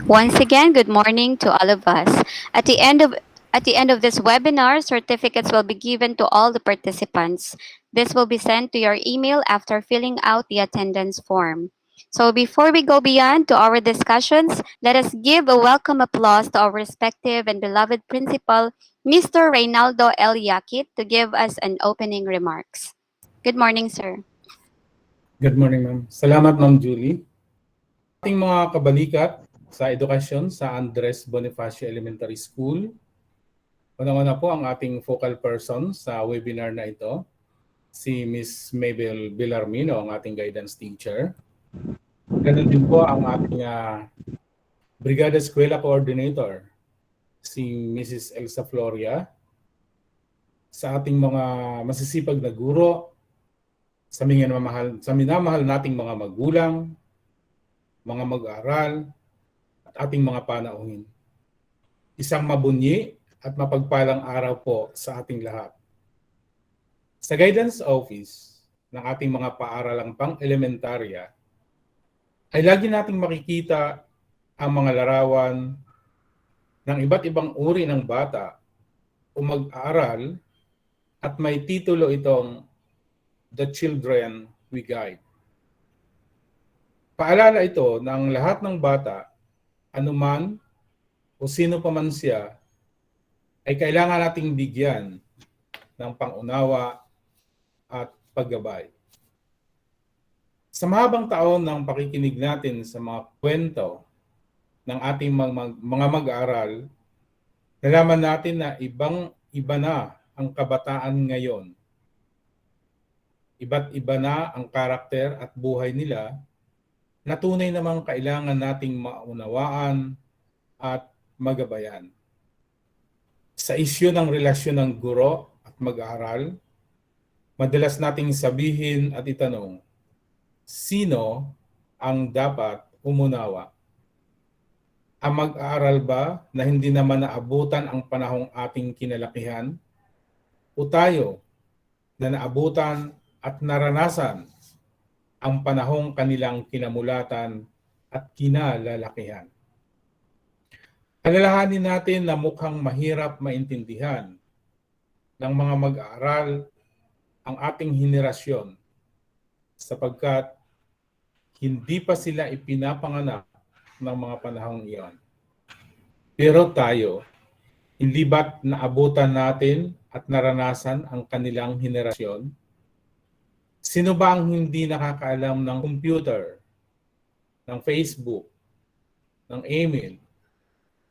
Once again, good morning to all of us. At the end of at the end of this webinar, certificates will be given to all the participants. This will be sent to your email after filling out the attendance form. So before we go beyond to our discussions, let us give a welcome applause to our respective and beloved principal, Mr. Reynaldo L. Yakit, to give us an opening remarks. Good morning, sir. Good morning, ma'am. Salamat, Ma'am Julie. Ating mga kabalikat sa edukasyon sa Andres Bonifacio Elementary School. Una-una po ang ating focal person sa webinar na ito, si Miss Mabel Villarmino, ang ating guidance teacher. Ganun din po ang ating Brigada Eskwela Coordinator, si Mrs. Elsa Floria. Sa ating mga masisipag na guro, sa minamahal nating mga magulang, mga mag-aaral, at ating mga panauhin. Isang mabunyi at mapagpalang araw po sa ating lahat. Sa guidance office ng ating mga paaralang pang-elementarya, ay lagi nating makikita ang mga larawan ng iba't ibang uri ng bata o mag-aaral at may titulo itong The Children We Guide. Paalala ito ng lahat ng bata, anuman o sino pa man siya, ay kailangan nating bigyan ng pangunawa at paggabay. Sa mahabang taon ng pakikinig natin sa mga kwento ng ating mga mag-aaral, nalaman natin na ibang-iba na ang kabataan ngayon. Iba't iba na ang karakter at buhay nila na tunay namang kailangan nating maunawaan at magabayan. Sa isyu ng relasyon ng guro at mag-aaral, madalas nating sabihin at itanong, sino ang dapat umunawa? Ang mag-aaral ba na hindi naman naabutan ang panahong ating kinalakihan? O tayo na naabutan at naranasan ang panahong kanilang kinamulatan at kinalalakihan? Alalahanin natin na mukhang mahirap maintindihan ng mga mag-aaral ang ating henerasyon sapagkat hindi pa sila ipinapanganak ng mga panahong iyon. Pero tayo, hindi ba't naabutan natin at naranasan ang kanilang henerasyon? Sino ba ang hindi nakakaalam ng computer, ng Facebook, ng email,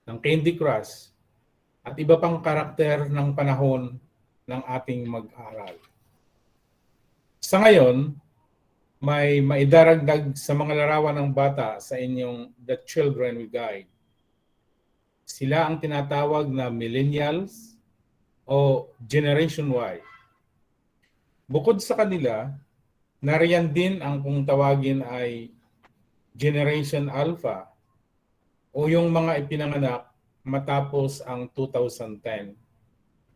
ng Candy Crush, at iba pang karakter ng panahon ng ating mag-aaral? Sa ngayon, may maidaragdag sa mga larawan ng bata sa inyong The Children We Guide. Sila ang tinatawag na millennials o Generation Y. Bukod sa kanila, nariyan din ang kung tawagin ay Generation Alpha o yung mga ipinanganak matapos ang 2010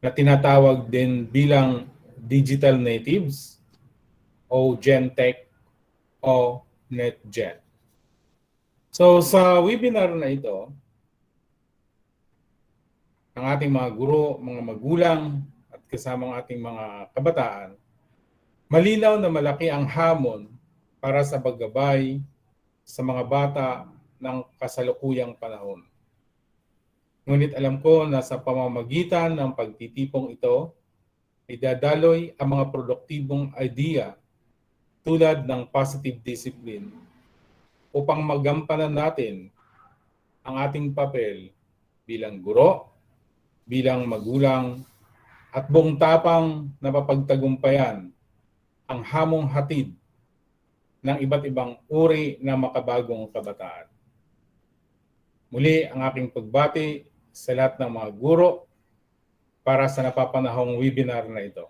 na tinatawag din bilang digital natives o Gen Tech o NetGen. So sa webinar na ito, ang ating mga guro, mga magulang at kasama ang ating mga kabataan, malinaw na malaki ang hamon para sa paggabay sa mga bata ng kasalukuyang panahon. Ngunit alam ko na sa pamamagitan ng pagtitipong ito, idadaloy ang mga produktibong idea tulad ng positive discipline upang magampanan natin ang ating papel bilang guro, bilang magulang, at buong tapang na mapagtagumpayan ang hamong hatid ng iba't ibang uri ng makabagong kabataan. Muli ang aking pagbati sa lahat ng mga guro para sa napapanahong webinar na ito.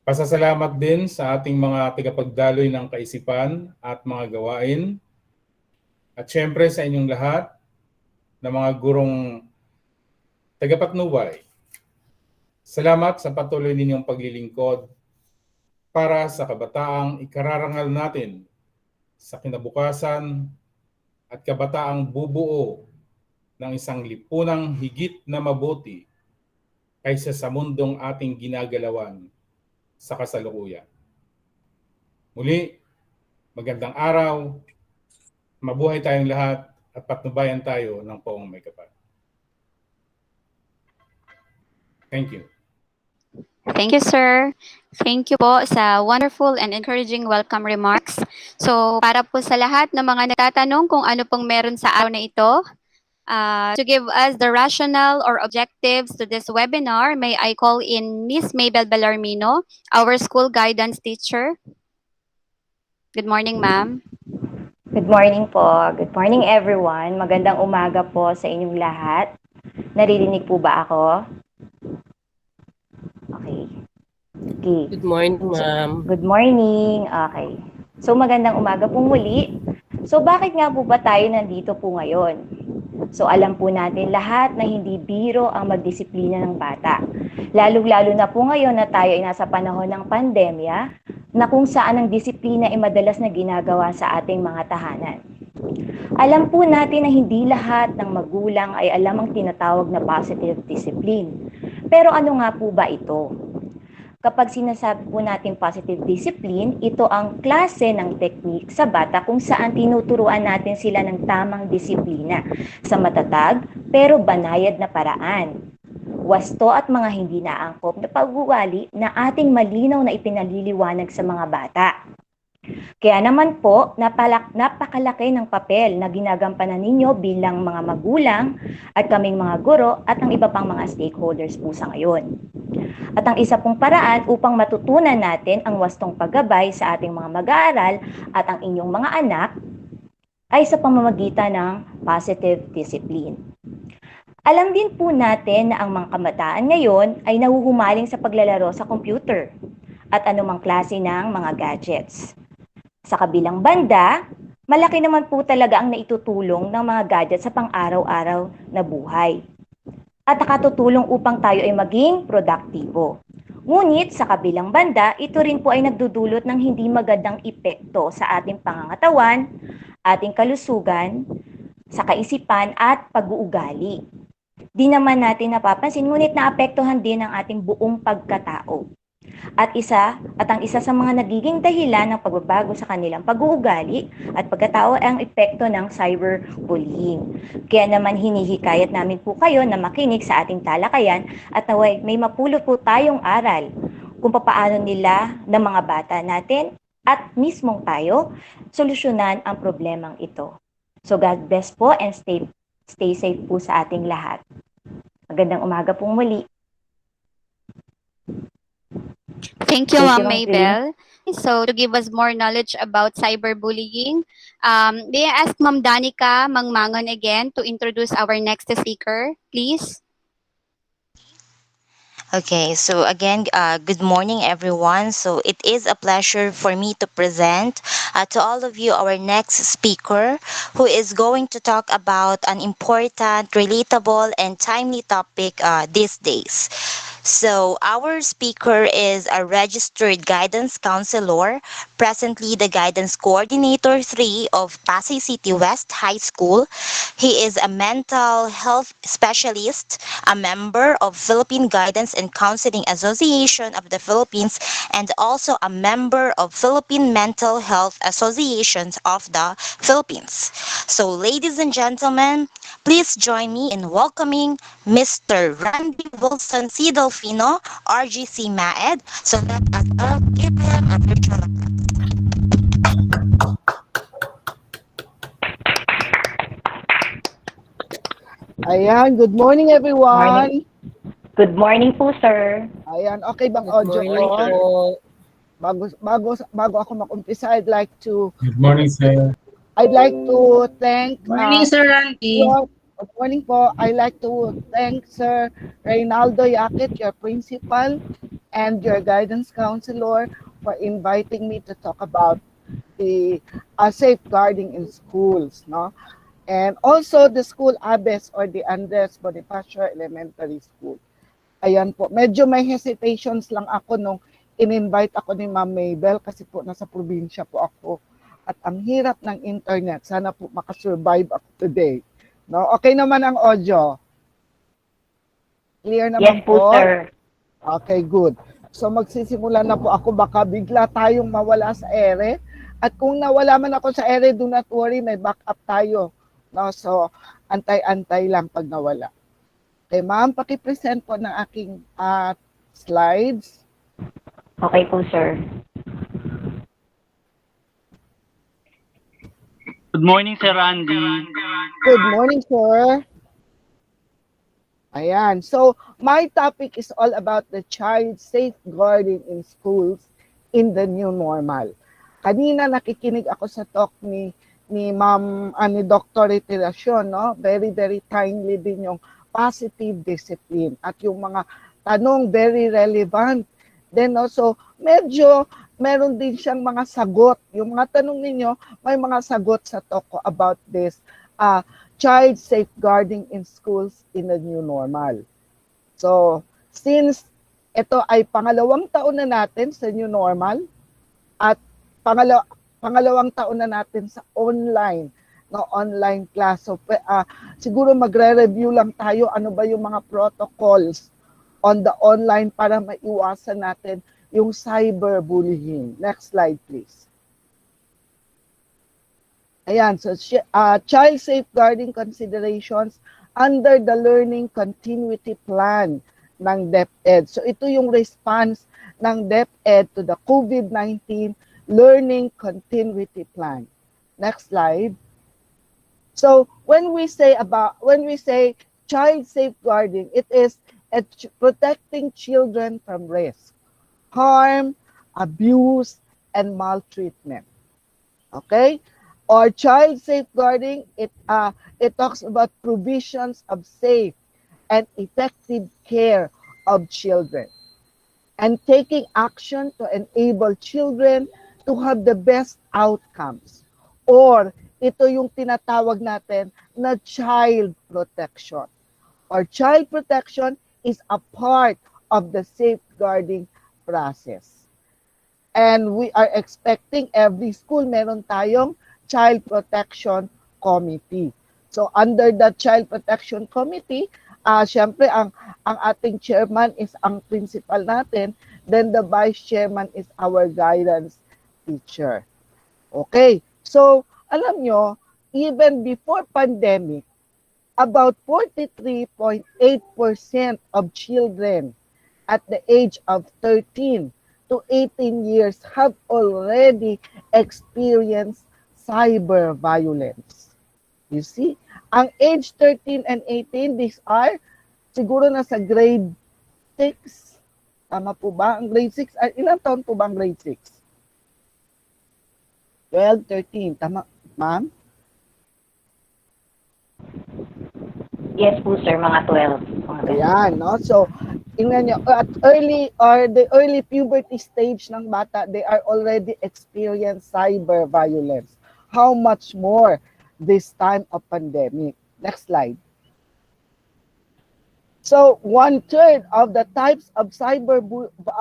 Pasasalamat din sa ating mga tagapagdaloy ng kaisipan at mga gawain at syempre sa inyong lahat na mga gurong tagapatnubay. Salamat sa patuloy ninyong paglilingkod para sa kabataang ikararangal natin sa kinabukasan at kabataang bubuo ng isang lipunang higit na mabuti kaysa sa mundong ating ginagalawan sa kasalukuyan. Muli, magandang araw, mabuhay tayong lahat at patnubayan tayo ng poong may kapal. Thank you. Thank you, sir. Thank you po sa wonderful and encouraging welcome remarks. So, para po sa lahat ng mga nagtatanong kung ano pong meron sa araw na ito, to give us the rationale or objectives to this webinar, may I call in Miss Mabel Bellarmino, our school guidance teacher. Good morning, ma'am. Good morning po. Good morning everyone. Magandang umaga po sa inyong lahat. Naririnig po ba ako? Okay. Good morning, ma'am. Good morning. Okay. So magandang umaga po muli. So bakit nga po ba tayo nandito po ngayon? So alam po natin lahat na hindi biro ang magdisiplina ng bata. Lalo-lalo na po ngayon na tayo ay nasa panahon ng pandemya na kung saan ang disiplina ay madalas na ginagawa sa ating mga tahanan. Alam po natin na hindi lahat ng magulang ay alam ang tinatawag na positive discipline. Pero ano nga po ba ito? Kapag sinasabi po natin positive discipline, ito ang klase ng technique sa bata kung saan tinuturuan natin sila ng tamang disiplina sa matatag pero banayad na paraan. Wasto at mga hindi naangkop na pag-uugali na ating malinaw na ipinaliliwanag sa mga bata. Kaya naman po, napakalaki ng papel na ginagampanan ninyo bilang mga magulang at kaming mga guro at ang iba pang mga stakeholders po sa ngayon. At ang isa pong paraan upang matutunan natin ang wastong paggabay sa ating mga mag-aaral at ang inyong mga anak ay sa pamamagitan ng positive discipline. Alam din po natin na ang mga kabataan ngayon ay nahuhumaling sa paglalaro sa computer at anumang klase ng mga gadgets. Sa kabilang banda, malaki naman po talaga ang naitutulong ng mga gadgets sa pang-araw-araw na buhay at nakatutulong upang tayo ay maging produktibo. Ngunit sa kabilang banda, ito rin po ay nagdudulot ng hindi magandang epekto sa ating pangangatawan, ating kalusugan, sa kaisipan at pag-uugali. Di naman natin napapansin, ngunit naapektuhan din ang ating buong pagkatao. At ang isa sa mga nagiging dahilan ng pagbabago sa kanilang pag-uugali at pagkatao ay ang epekto ng cyberbullying. Kaya naman hinihikayat namin po kayo na makinig sa ating talakayan at naway may mapulot po tayong aral kung paano nila ng mga bata natin at mismong tayo solusyonan ang problemang ito. So God bless po and stay safe po sa ating lahat. Magandang umaga pong muli. Thank you, Thank you, Ma'am Ma'am Mabel. So, to give us more knowledge about cyberbullying, may I ask Ma'am Danica Mangmangon again to introduce our next speaker, please? Okay, so again, good morning, everyone. So it is a pleasure for me to present to all of you our next speaker, who is going to talk about an important, relatable, and timely topic these days. So our speaker is a registered guidance counselor, presently the guidance coordinator 3 of Pasay City West High School. He is a mental health specialist, a member of Philippine Guidance and Counseling Association of the Philippines, and also a member of Philippine Mental Health Associations of the Philippines. So ladies and gentlemen, please join me in welcoming Mr. Randy Wilson C. Delfino, RGC MAED. So let us all give him a virtual applause. Ayan, good morning everyone. Good morning po, sir. Ayan, okay bang Good audio morning ko? po. Bago ako mag-umpisa, I'd like to thank Morning, Sir Randy. good morning po. I'd like to thank Sir Reynaldo Yakit, your principal, and your guidance counselor for inviting me to talk about the safeguarding in schools, no? And also the school ABES or the Andres Bonifacio Elementary School. Ayan po, medyo may hesitations lang ako nung in-invite ako ni Ma'am Mabel kasi po nasa probinsya po ako. at ang hirap ng internet. Sana po makasurvive ako today. No? Okay naman ang audio. Clear naman Yes po, sir. Okay, good. So magsisimula na po ako, baka bigla tayong mawala sa ere. At kung nawala man ako sa ere, do not worry, may backup tayo. No? So antay-antay lang pag nawala. Okay, ma'am, paki-present po ng aking slides. Okay po, sir. Good morning, Sir Randy. Good morning, sir. Ayan. So, my topic is all about the child safeguarding in schools in the new normal. Kanina nakikinig ako sa talk ni Ma'am ni Dr. Retiracion, no? Very very timely din yung positive discipline at yung mga tanong very relevant. Then also medyo meron din siyang mga sagot. Yung mga tanong ninyo, may mga sagot sa talk ko about this child safeguarding in schools in the new normal. So, since ito ay pangalawang taon na natin sa new normal at pangalawang taon na natin sa online, no, online class. So, siguro magre-review lang tayo ano ba yung mga protocols on the online para maiwasan natin yung cyberbullying. Next slide, please. Ayan, so child safeguarding considerations under the Learning Continuity Plan ng DepEd. So ito yung response ng DepEd to the COVID-19 Learning Continuity Plan. Next slide. So when we say child safeguarding, it is protecting children from risk, harm, abuse, and maltreatment. Okay? Or child safeguarding, it talks about provisions of safe and effective care of children and taking action to enable children to have the best outcomes. Or ito yung tinatawag natin na child protection. Or child protection is a part of the safeguarding process. And we are expecting every school meron tayong Child Protection Committee. So under the Child Protection Committee, syempre ang ating chairman is ang principal natin, then the vice chairman is our guidance teacher. Okay, so alam nyo, even before pandemic, about 43.8% of children at the age of 13 to 18 years have already experienced cyber violence. You see, ang age 13 and 18, these are siguro nasa grade 6. Tama po ba? Ang grade 6, ilang taon po ba ang grade 6? 12, 13. Tama, ma'am? Yes po, sir, mga 12. Ayan, no? So, tingnan nyo, at the early puberty stage ng bata, they are already experiencing cyber violence. How much more this time of pandemic? Next slide. So 1/3 of the types of cyber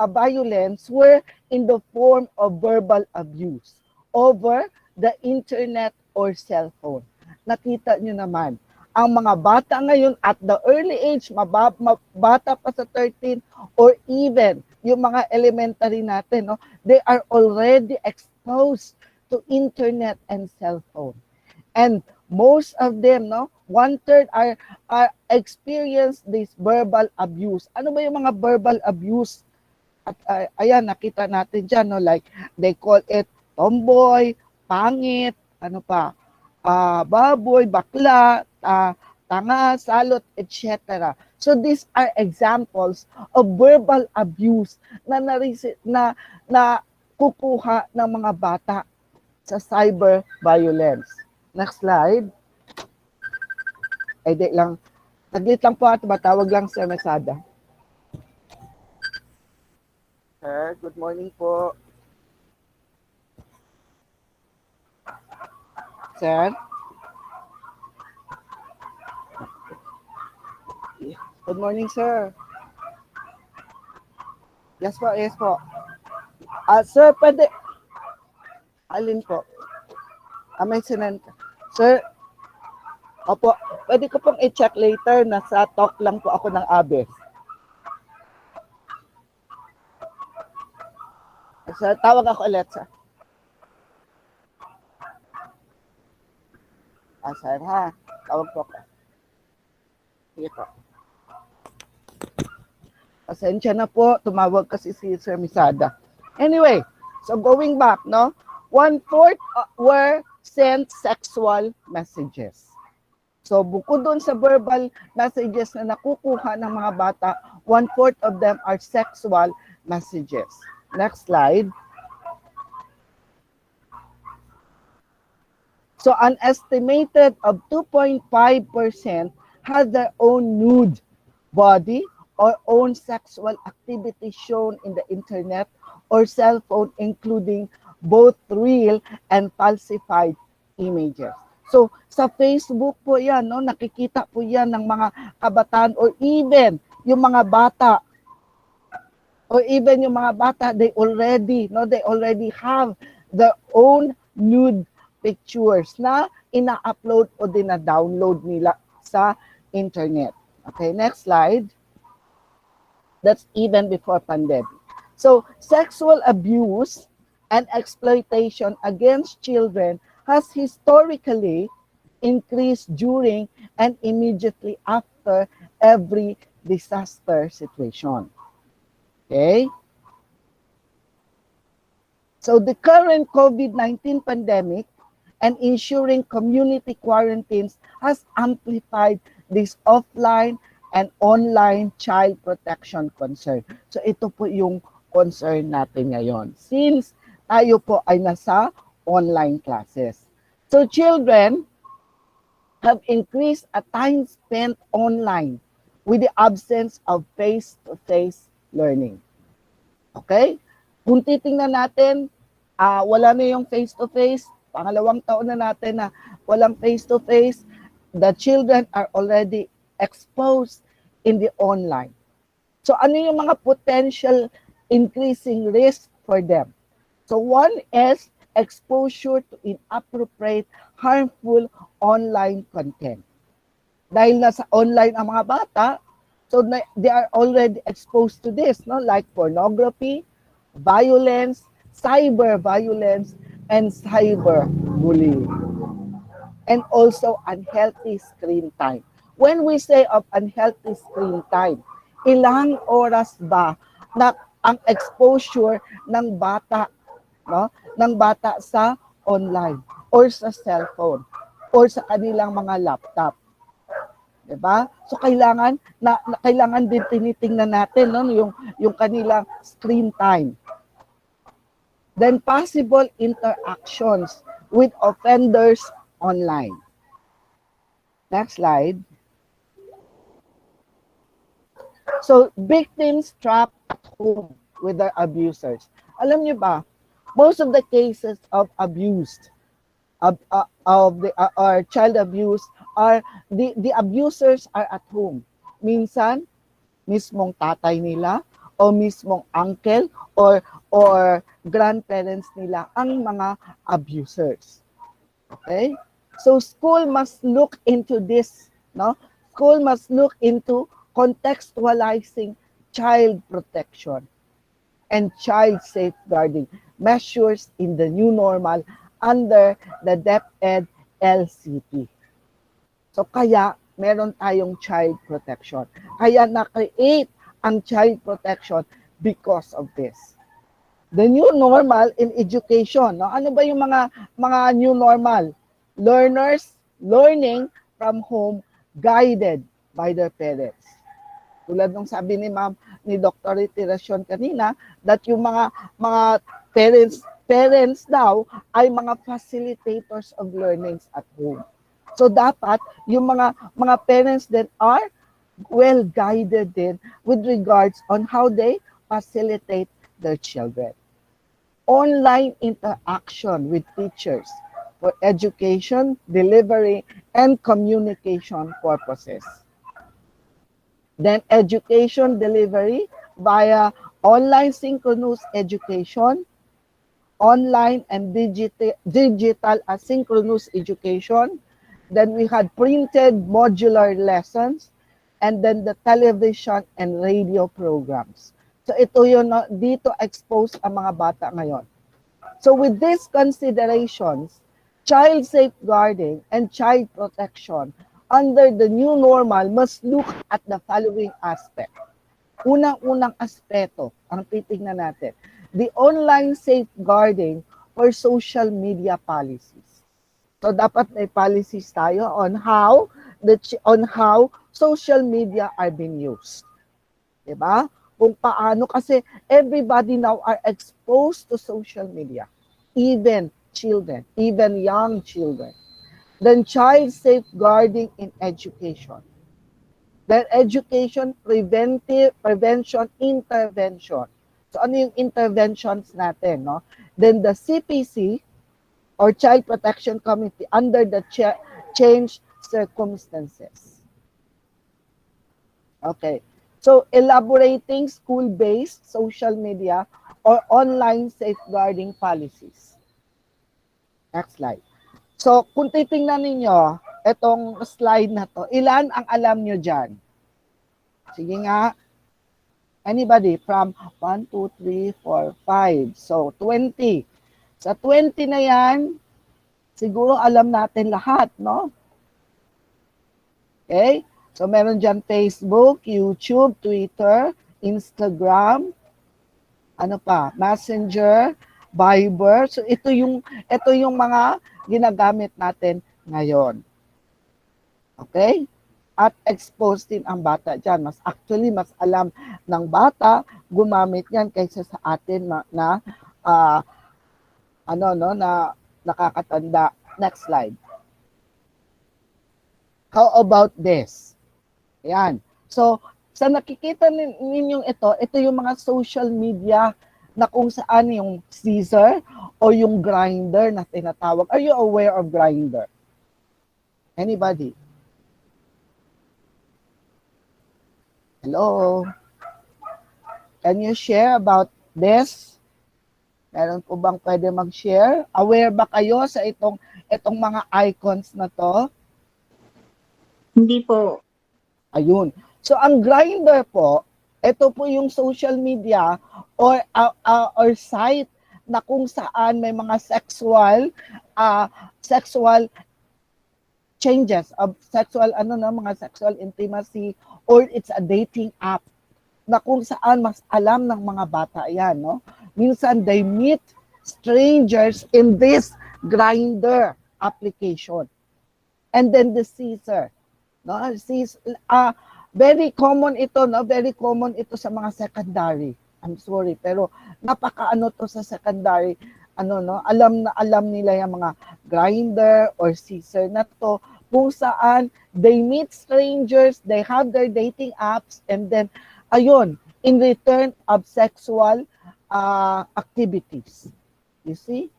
violence were in the form of verbal abuse over the internet or cell phone. Nakita nyo naman, ang mga bata ngayon at the early age, bata pa sa 13 or even yung mga elementary natin, no, they are already exposed to internet and cell phone. And most of them, no, 1/3 are experience this verbal abuse. Ano ba yung mga verbal abuse? At ayan, nakita natin dyan, no, like they call it tomboy, pangit, ano pa, baboy, bakla, tanga, salot, etc. So these are examples of verbal abuse na kukuha ng mga bata sa cyber violence. Next slide. Di lang. Taglit lang po at matawag lang sa mesada. Sir, good morning po. Sir? Good morning, sir. Yes po, yes po. Sir, pwede. Alin po? May sinend. Sir, opo, pwede ko pong i-check later. Nasa talk lang po ako ng ABES. Sir, tawag ako ulit, sir. Sir, ha? Tawag po ako. Sige po. Pasensya na po, tumawag kasi si Sir Misada. Anyway, so going back, no? 1/4 were sent sexual messages. So bukod doon sa verbal messages na nakukuha ng mga bata, 1/4 of them are sexual messages. Next slide. So an estimated of 2.5% had their own nude body or own sexual activity shown in the internet or cell phone, including both real and falsified images. So sa Facebook po yan, no, nakikita po yan ng mga kabataan or even yung mga bata. They already have their own nude pictures na ina-upload o dina-download nila sa internet. Okay, next slide. That's even before pandemic. So, sexual abuse and exploitation against children has historically increased during and immediately after every disaster situation. Okay? So, the current COVID-19 pandemic and ensuring community quarantines has amplified this offline and online child protection concern. So ito po yung concern natin ngayon. Since tayo po ay nasa online classes. So children have increased a time spent online with the absence of face-to-face learning. Okay? Kung titingnan natin, wala na yung face-to-face, pangalawang taon na natin na walang face-to-face, the children are already exposed in the online. So ano yung mga potential increasing risk for them? So one is exposure to inappropriate, harmful online content. Dahil nasa online ang mga bata, so they are already exposed to this, no? Like pornography, violence, cyber violence, and cyberbullying. And also unhealthy screen time. When we say of unhealthy screen time, ilang oras ba na ang exposure ng bata, no? Ng bata sa online or sa cellphone or sa kanilang mga laptop. 'Di ba? So kailangan din tinitingnan natin, no, yung kanilang screen time. Then possible interactions with offenders online. Next slide. So, victims trapped at home with their abusers. Alam niyo ba, most of the cases of abuse, or child abuse, are the abusers are at home. Minsan, mismong tatay nila o mismong uncle or grandparents nila ang mga abusers. Okay? So school must look into this, no? School must look into contextualizing child protection and child safeguarding measures in the new normal under the DepEd LCP. So kaya meron tayong child protection. Kaya na-create ang child protection because of this. The new normal in education. No? Ano ba yung mga new normal? Learners learning from home guided by their parents. Tulad nung sabi ni Dr. Retiracion kanina, that yung mga parents daw ay mga facilitators of learnings at home. So dapat yung mga parents then are well guided din with regards on how they facilitate their children. Online interaction with teachers for education, delivery, and communication purposes. Then education delivery via online synchronous education, online and digital asynchronous education. Then we had printed modular lessons, and then the television and radio programs. So ito yun, no, dito expose ang mga bata ngayon. So with these considerations, child safeguarding and child protection under the new normal must look at the following aspect. Unang-unang aspeto ang titignan natin, the online safeguarding or social media policies. So dapat may policies tayo on how social media are being used. Diba? Kung paano, kasi everybody now are exposed to social media. Even children, even young children. Then child safeguarding in education. Then education, prevention, intervention. So ano yung interventions natin, no? Then the CPC or Child Protection Committee under the changed circumstances. Okay. So elaborating school-based social media or online safeguarding policies. Next slide. So kung titingnan ninyo, itong slide na to, ilan ang alam nyo dyan? Sige nga. Anybody from 1, 2, 3, 4, 5. So 20. Sa 20 na yan, siguro alam natin lahat, no? Okay? So meron dyan Facebook, YouTube, Twitter, Instagram, ano pa, Messenger, Viber. So ito yung mga ginagamit natin ngayon. Okay? At exposed din ang bata dyan. Mas alam ng bata gumamit yan kaysa sa atin na nakakatanda. Next slide. How about this? Ayan. So, sa nakikita ninyong ito yung mga social media na kung saan yung Caesar o yung Grindr na tinatawag. Are you aware of Grindr? Anybody? Hello? Can you share about this? Meron po bang pwede mag-share? Aware ba kayo sa itong mga icons na to? Hindi po. Ayun. So ang Grindr po, ito po yung social media or site na kung saan may mga sexual changes of mga sexual intimacy, or it's a dating app na kung saan mas alam ng mga bata yan, no? Minsan they meet strangers in this Grindr application. And then the Caesar, no? Very common ito, no? Very common ito sa mga secondary. I'm sorry, pero napakaano to sa secondary, alam nila yung mga Grindr or Caesar na to, kung saan they meet strangers, they have their dating apps, and then, ayun, in return of sexual activities. You see?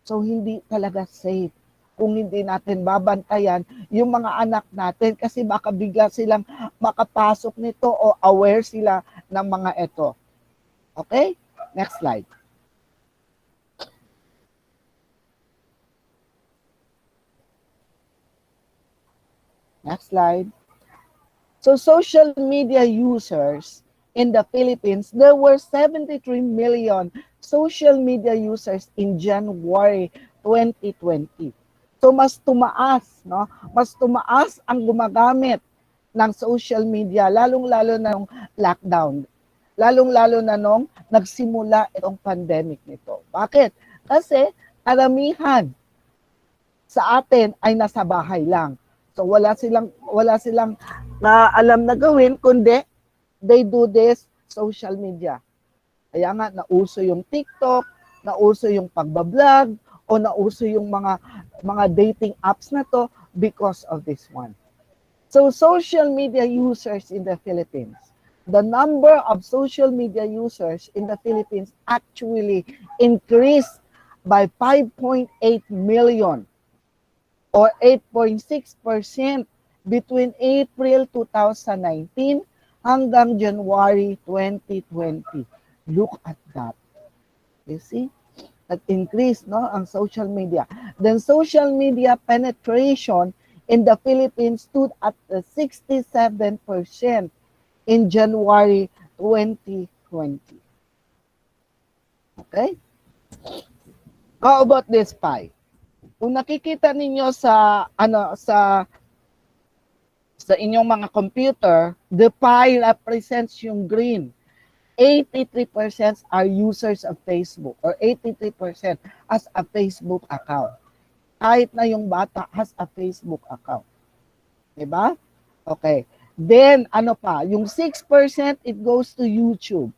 So, hindi talaga safe kung hindi natin babantayan yung mga anak natin, kasi baka bigla silang makapasok nito o aware sila ng mga ito. Okay? Next slide. Next slide. So social media users in the Philippines, there were 73 million social media users in January 2020. So mas tumaas, no? Mas tumaas ang gumagamit ng social media, lalong-lalo na nung lockdown. Lalong-lalo na nung nagsimula itong pandemic nito. Bakit? Kasi karamihan sa atin ay nasa bahay lang. So wala silang alam na gawin, kundi they do this social media. Kaya nga nauso yung TikTok, nauso yung pagbablog, o nauso yung mga dating apps na to because of this one. So social media users in the Philippines, the number of social media users in the Philippines actually increased by 5.8 million or 8.6% between April 2019 hanggang January 2020. Look at that. You see? Nag-increase, no, ang social media. Then social media penetration in the Philippines stood at 67% in January 2020. Okay? How about this pie? Kung nakikita ninyo sa sa inyong mga computer, the pie represents yung green. 83% are users of Facebook or 83% has a Facebook account. Kahit na yung bata has a Facebook account. Diba? Okay. Then, ano pa? Yung 6% it goes to YouTube.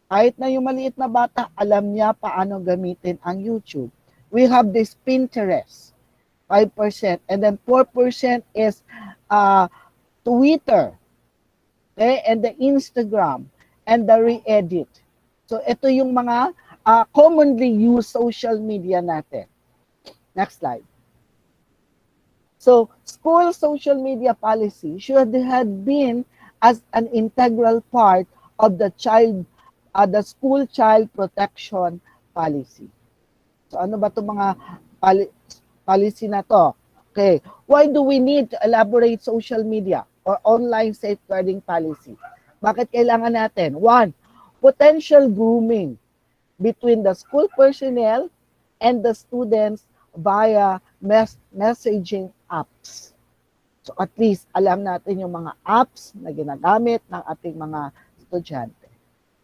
Kahit na yung maliit na bata, alam niya paano gamitin ang YouTube. We have this Pinterest, 5%. And then 4% is Twitter, okay? And the Instagram, and the re-edit. So ito yung mga commonly used social media natin. Next slide. So school social media policy should have been as an integral part of the school child protection policy. So ano ba itong mga policy na to? Okay. Why do we need to elaborate social media or online safeguarding policy? Bakit kailangan natin? One, potential grooming between the school personnel and the students via messaging apps. So at least alam natin yung mga apps na ginagamit ng ating mga estudyante.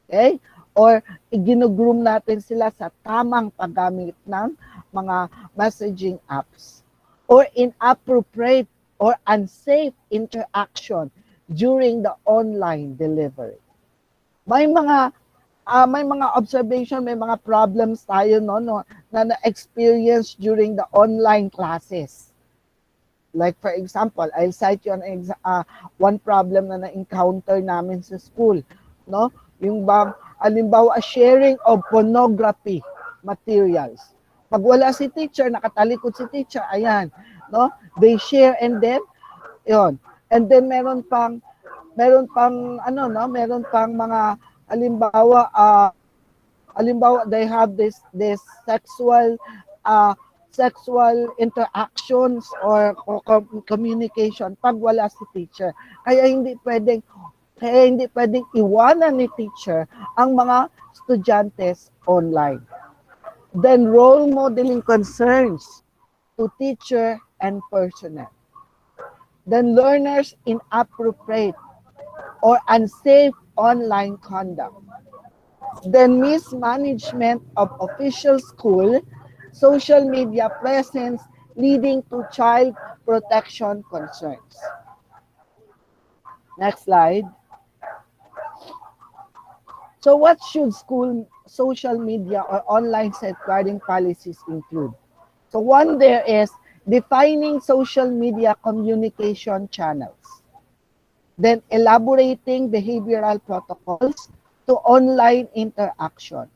Okay? Or ginugroom natin sila sa tamang paggamit ng mga messaging apps. Or inappropriate or unsafe interaction during the online delivery. May mga observation, may mga problems tayo na na-experience during the online classes. Like for example, I'll cite you one problem na na-encounter namin sa school, no? Yung halimbawa sharing of pornography materials. Pag wala si teacher, nakatalikod si teacher, ayan, no? They share and then yon. And then meron pang mga halimbawa they have this sexual interactions or communication pag wala si teacher. Kaya hindi pwedeng iwanan ni teacher ang mga estudyantes online. Then role modeling concerns to teacher and personnel. Then learners inappropriate or unsafe online conduct. Then mismanagement of official school, social media presence leading to child protection concerns. Next slide. So what should school social media or online safeguarding policies include? So one there is defining social media communication channels. Then elaborating behavioral protocols to online interaction.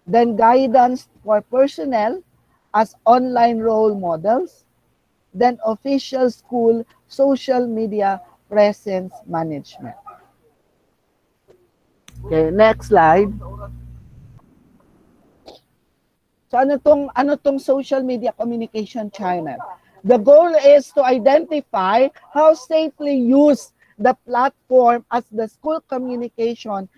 Then guidance for personnel as online role models. Then official school social media presence management. Okay, next slide. So ano tong social media communication channel? The goal is to identify how safely use the platform as the school communication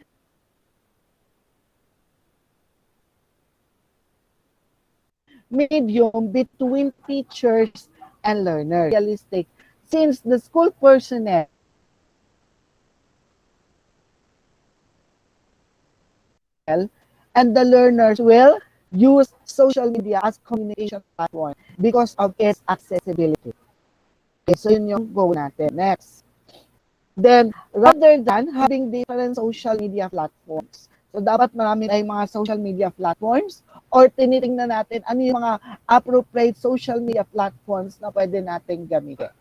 medium between teachers and learners. Realistic, since the school personnel and the learners will use social media as communication platform because of its accessibility. Okay, so yun yung goal natin. Next. Then, rather than having different social media platforms, so dapat marami tayong mga social media platforms or tinitingnan natin ano yung mga appropriate social media platforms na pwede natin gamitin.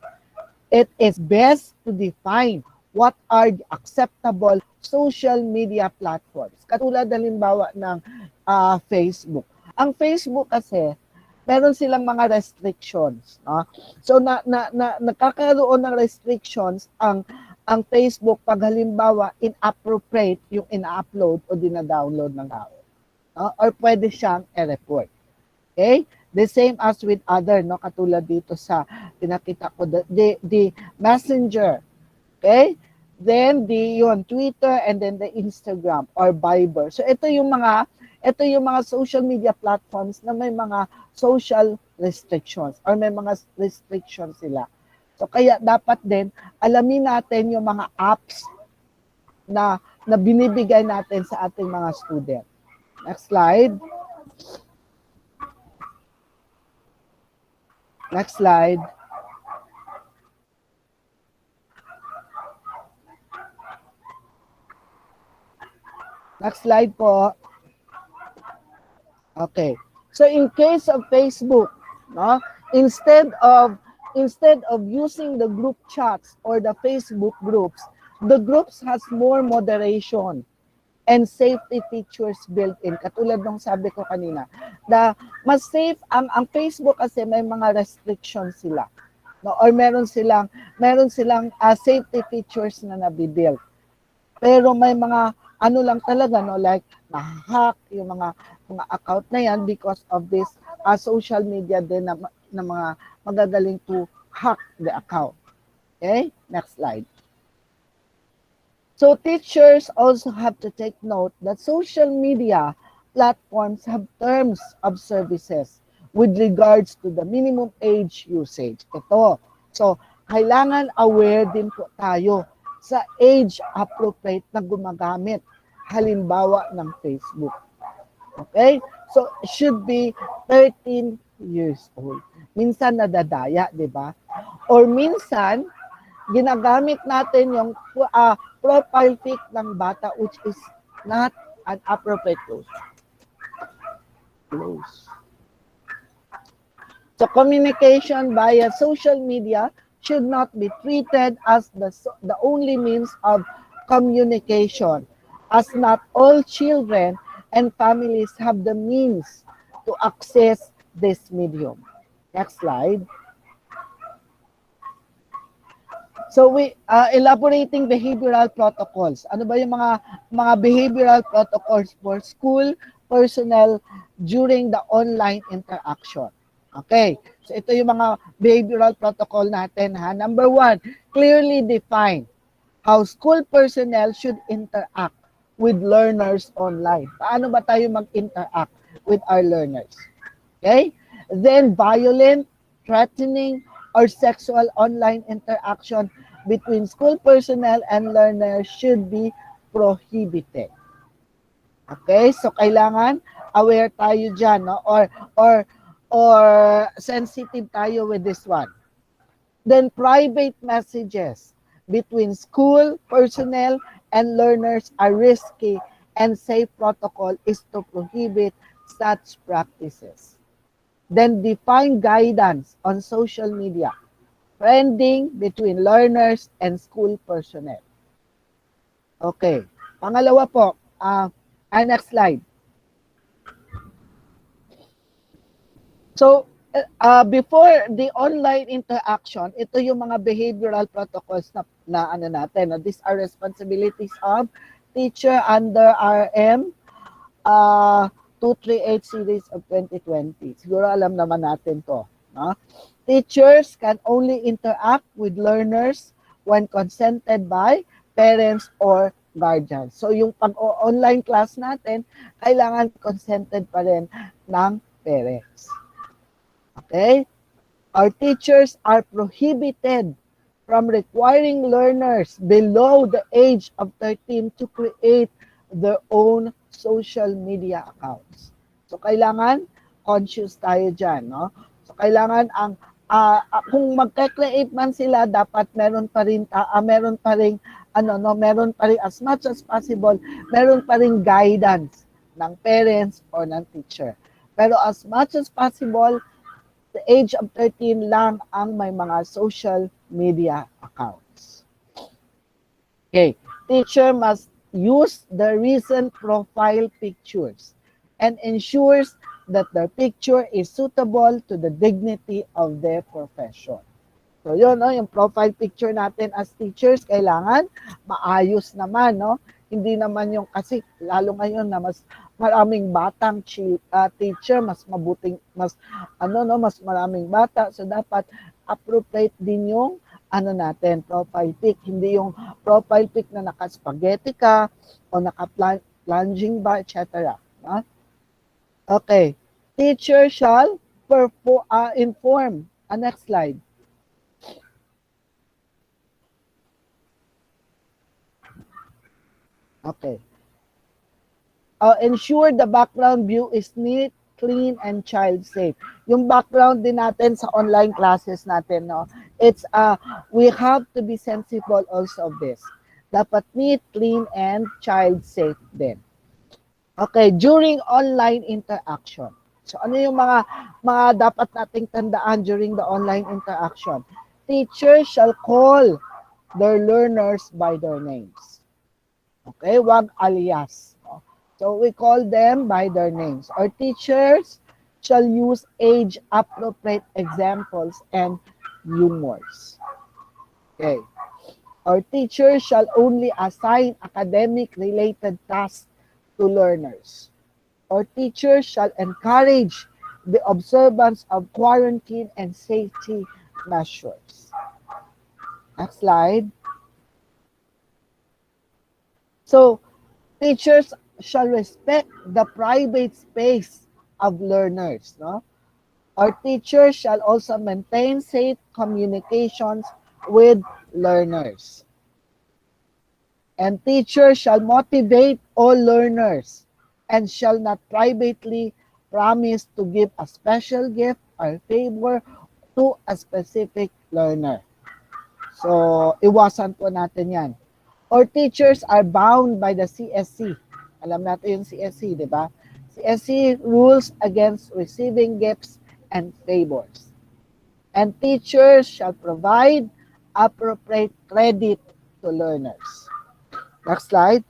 It is best to define what are the acceptable social media platforms. Katulad halimbawa ng Facebook. Ang Facebook kasi, meron silang mga restrictions. No? So, nakakaroon ng restrictions ang Facebook pag halimbawa inappropriate yung ina-upload o dina-download ng tao. or pwede siyang i-report. Okay? The same as with other, no? Katulad dito sa pinakita ko, the messenger. Okay? Then yung Twitter and then the Instagram or Viber. So ito yung mga social media platforms na may mga social restrictions or may mga restrictions sila. So kaya dapat din alamin natin yung mga apps na binibigay natin sa ating mga student. Next slide. Next slide. Next slide po. Okay. So in case of Facebook, no, instead of using the group chats or the Facebook groups, the groups has more moderation and safety features built in. Katulad ng sabi ko kanina, mas safe ang Facebook kasi may mga restrictions sila. No, or meron silang safety features na nabibuild. Pero may mga ano lang talaga, no, like na-hack yung mga account na yan because of this social media din na mga magagaling to hack the account. Okay? Next slide. So teachers also have to take note that social media platforms have terms of services with regards to the minimum age usage. Ito. So, kailangan aware din po tayo sa age appropriate na gumagamit. Halimbawa ng Facebook. Okay? So, it should be 13 years old. Minsan nadadaya, di ba? Or minsan, ginagamit natin yung profile pic ng bata which is not an appropriate close. So communication via social media should not be treated as the only means of communication, as not all children and families have the means to access this medium. Next slide. So we elaborating behavioral protocols. Ano ba yung mga behavioral protocols for school personnel during the online interaction? Okay. So ito yung mga behavioral protocol natin, ha. Number 1, clearly define how school personnel should interact with learners online. Paano ba tayo mag-interact with our learners? Okay? Then violent, threatening, or sexual online interaction between school personnel and learners should be prohibited. Okay? So, kailangan aware tayo dyan, no? Or sensitive tayo with this one. Then, private messages between school personnel and learners are risky, and safe protocol is to prohibit such practices. Then define guidance on social media, friending between learners and school personnel. Okay. Pangalawa po, next slide. So, before the online interaction, ito yung mga behavioral protocols na ano natin. These are responsibilities of teacher under RM 238 series of 2020. Siguro alam naman natin to. No? Teachers can only interact with learners when consented by parents or guardians. So yung pag-online class natin, kailangan consented pa rin ng parents. Okay? Our teachers are prohibited from requiring learners below the age of 13 to create their own social media accounts. So, kailangan conscious tayo dyan, no? So, kailangan kung magka-create man sila, dapat meron pa rin as much as possible, meron pa rin guidance ng parents or ng teacher. Pero as much as possible, the age of 13 lang ang may mga social media accounts. Okay. Teacher must use the recent profile pictures and ensures that their picture is suitable to the dignity of their profession. So yun, no, yung profile picture natin as teachers, kailangan maayos naman, no? Hindi naman yung kasi lalo ngayon na mas maraming batang teacher, mas mabuting mas mas maraming bata, so dapat appropriate din yung natin, profile pic, hindi yung profile pic na naka-spaghetti ka o naka-plunging ba, etc. Okay. Teacher shall inform. Next slide. Okay. Ensure the background view is neat, clean, and child safe. Yung background din natin sa online classes natin, no? It's we have to be sensible also of this. Dapat neat, clean, and child safe din. Okay, during online interaction. So ano yung mga dapat nating tandaan during the online interaction? Teachers shall call their learners by their names. Okay, wag alias. So we call them by their names. Our teachers shall use age-appropriate examples and humors. Okay. Our teachers shall only assign academic-related tasks to learners. Our teachers shall encourage the observance of quarantine and safety measures. Next slide. So, teachers shall respect the private space of learners. No? Our teachers shall also maintain safe communications with learners. And teachers shall motivate all learners and shall not privately promise to give a special gift or favor to a specific learner. So, iwasan po natin yan. Our teachers are bound by the CSC. Alam natin yung CSC, di ba? CSC rules against receiving gifts and favors. And teachers shall provide appropriate credit to learners. Next slide.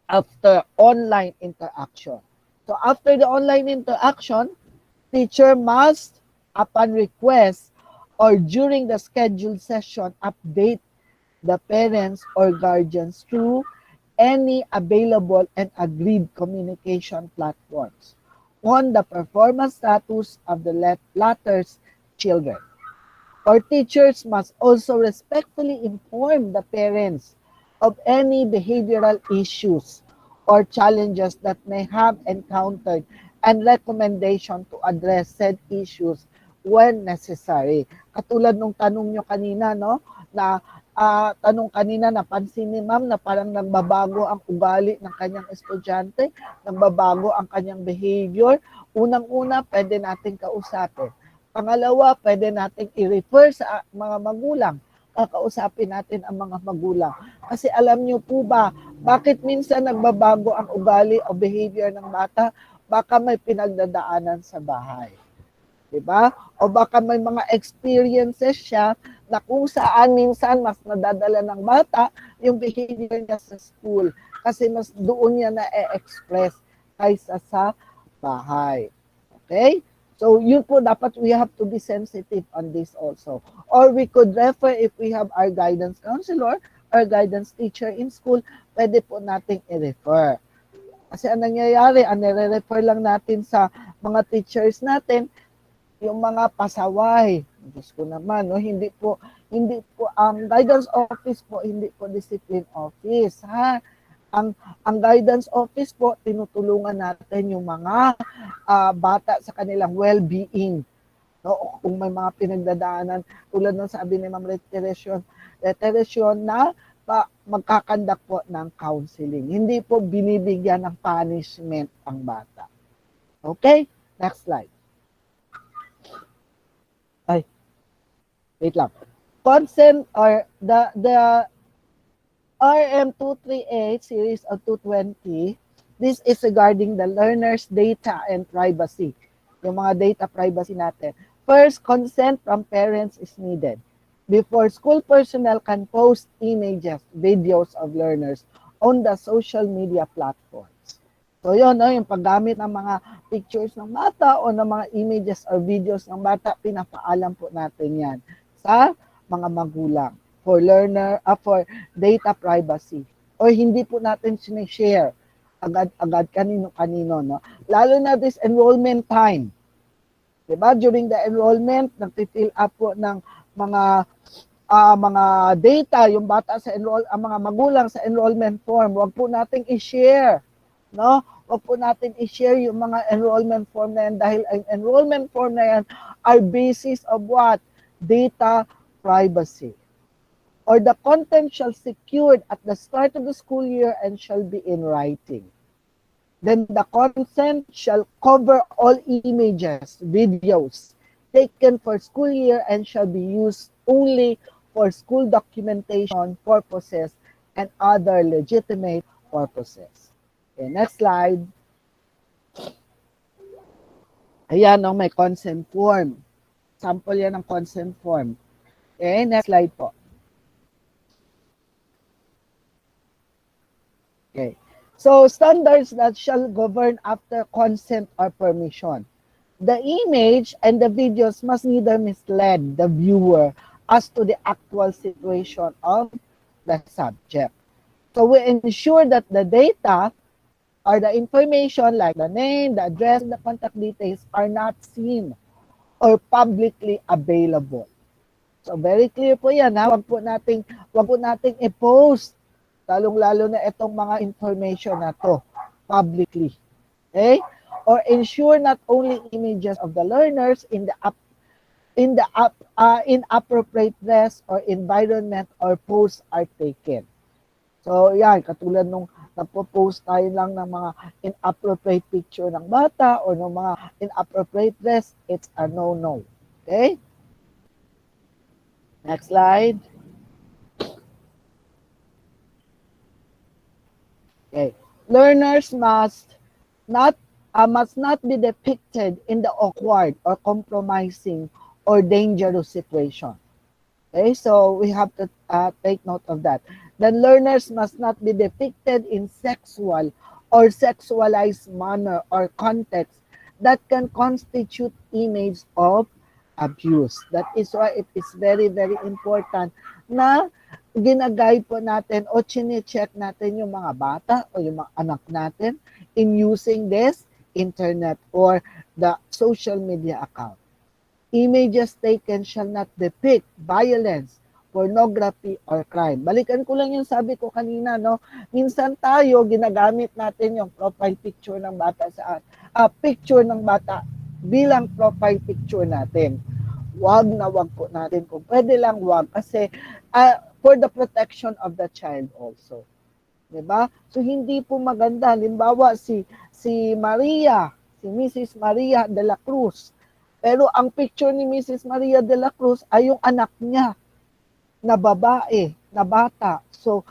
After online interaction. So after the online interaction, teacher must, upon request or during the scheduled session, update the parents or guardians through any available and agreed communication platforms on the performance status of the latter's children. Our teachers must also respectfully inform the parents of any behavioral issues or challenges that may have encountered and recommendation to address said issues when necessary. Katulad nung tanong nyo kanina, no? Na tanong kanina, napansin ni ma'am na parang nagbabago ang ugali ng kanyang estudyante, nagbabago ang kanyang behavior. Unang-una, pwede natin kausapin. Pangalawa, pwede natin i-refer sa mga magulang. Kakausapin natin ang mga magulang. Kasi alam niyo po ba, bakit minsan nagbabago ang ugali o behavior ng bata? Baka may pinagdadaanan sa bahay. Diba? O baka may mga experiences siya na kung saan minsan mas nadadala ng bata yung behavior niya sa school kasi mas doon niya na-express kaysa sa bahay. Okay? So yun po dapat we have to be sensitive on this also. Or we could refer if we have our guidance counselor or guidance teacher in school, pwede po nating i-refer. Kasi ang nangyayari, nire-refer lang natin sa mga teachers natin, yung mga pasaway. Diyos ko naman, no? Hindi po ang guidance office po, hindi po discipline office, ha? Ang guidance office po, tinutulungan natin yung mga bata sa kanilang well-being. No? Kung may mga pinagdadaanan, tulad ng sabi ni Ma'am Reteresyon na magkakandak po ng counseling. Hindi po binibigyan ng punishment ang bata. Okay? Next slide. Wait lang. Consent or the RM238 series of 220, this is regarding the learner's data and privacy. Yung mga data privacy natin. First, consent from parents is needed before school personnel can post images, videos of learners on the social media platforms. So yun, no, yung paggamit ng mga pictures ng bata o ng mga images or videos ng bata, pinapaalam po natin yan sa mga magulang for data privacy. or hindi po natin sinishare agad-agad kanino-kanino, no? Lalo na this enrollment time. Diba? During the enrollment, nagtifill up po ng mga data yung bata sa ang mga magulang sa enrollment form. Huwag po nating i-share, no? Huwag po natin i-share yung mga enrollment form na yan dahil ang enrollment form na yan are basis of what? Data privacy. Or the content shall secured at the start of the school year and shall be in writing. Then the consent shall cover all images, videos taken for school year and shall be used only for school documentation purposes and other legitimate purposes. Okay, next slide. Ayan, no, may consent form. Sample yan ng consent form. Okay, next slide po. Okay. So, standards that shall govern after consent or permission. The image and the videos must neither mislead the viewer as to the actual situation of the subject. So, we ensure that the data or the information like the name, the address, and the contact details are not seen or publicly available. So, very clear po yan. Ha? Wag po nating i-post lalong-lalo na itong mga information na to publicly. Okay? Or ensure not only images of the learners in inappropriate dress or environment or posts are taken. So, yan, katulad nung nagpo-post tayo lang ng mga inappropriate picture ng bata or ng mga inappropriate dress, it's a no-no. Okay? Next slide. Okay. Learners must not be depicted in the awkward or compromising or dangerous situation. Okay, so we have to take note of that. The learners must not be depicted in sexual or sexualized manner or context that can constitute image of abuse. That is why it is very, very important na ginagay po natin o chine-check natin yung mga bata o yung mga anak natin in using this internet or the social media account. Images taken shall not depict violence, pornography, or crime. Balikan ko lang yung sabi ko kanina, no? Minsan tayo, ginagamit natin yung profile picture ng bata picture ng bata bilang profile picture natin. Wag na wag po natin. Kung pwede lang, wag. Kasi for the protection of the child also. Diba? So, hindi po maganda. Halimbawa, si Maria, si Mrs. Maria de la Cruz. Pero ang picture ni Mrs. Maria de la Cruz ay yung anak niya na babae, na bata. So,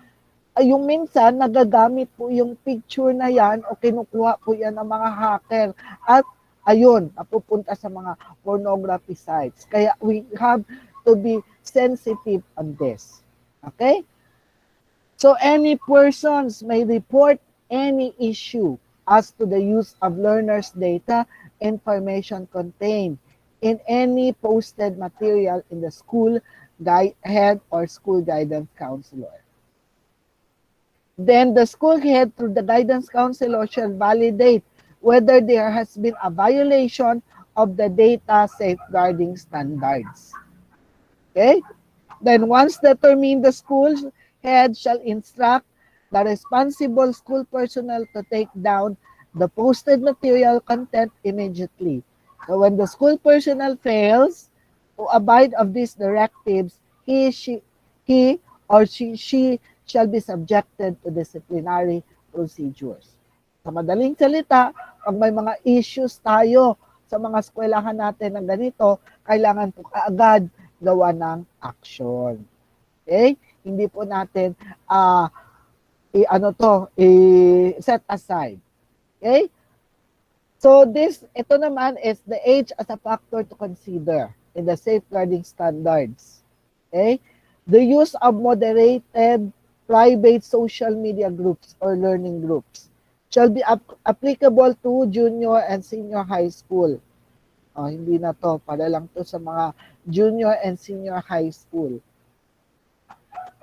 yung minsan, nagagamit po yung picture na yan o kinukuha po yan ng mga hacker. At ayun, napupunta sa mga pornography sites. Kaya we have to be sensitive on this. Okay? So any persons may report any issue as to the use of learners' data information contained in any posted material in the school head or school guidance counselor. Then the school head through the guidance counselor shall validate whether there has been a violation of the data safeguarding standards. Okay? Then once determined, the school head shall instruct the responsible school personnel to take down the posted material content immediately. So when the school personnel fails to abide of these directives, he or she shall be subjected to disciplinary procedures. Sa madaling salita, pag may mga issues tayo sa mga eskwelahan natin ng ganito, kailangan po kaagad gawa ng action. Okay? Hindi po natin set aside. Okay? So ito naman is the age as a factor to consider in the safeguarding standards. Okay? The use of moderated private social media groups or learning groups shall be applicable to junior and senior high school. Hindi na to, para lang to sa mga junior and senior high school.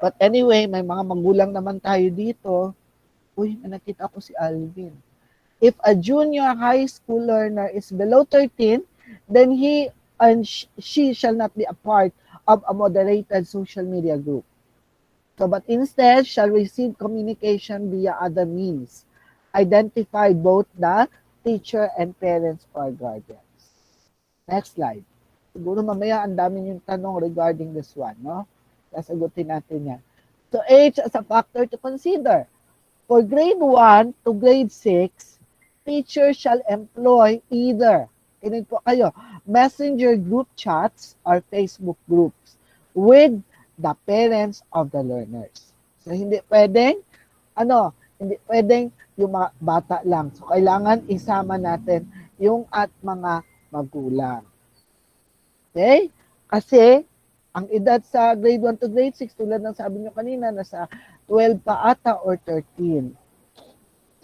But anyway, may mga magulang naman tayo dito. Uy, nakita ko si Alvin. If a junior high school learner is below 13, then he and she shall not be a part of a moderated social media group. So, but instead shall receive communication via other means. Identify both the teacher and parents or guardians. Next slide. Siguro mamaya ang dami yung tanong regarding this one, no? Sasagutin natin yan. So, age as a factor to consider. For grade 1 to grade 6, teachers shall employ either, kinig po kayo, messenger group chats or Facebook groups with the parents of the learners. So, hindi pwedeng, hindi pwedeng yung mga bata lang. So, kailangan isama natin yung at mga magulang. Okay? Kasi, ang edad sa grade 1 to grade 6, tulad ng sabi nyo kanina, nasa 12 pa ata or 13.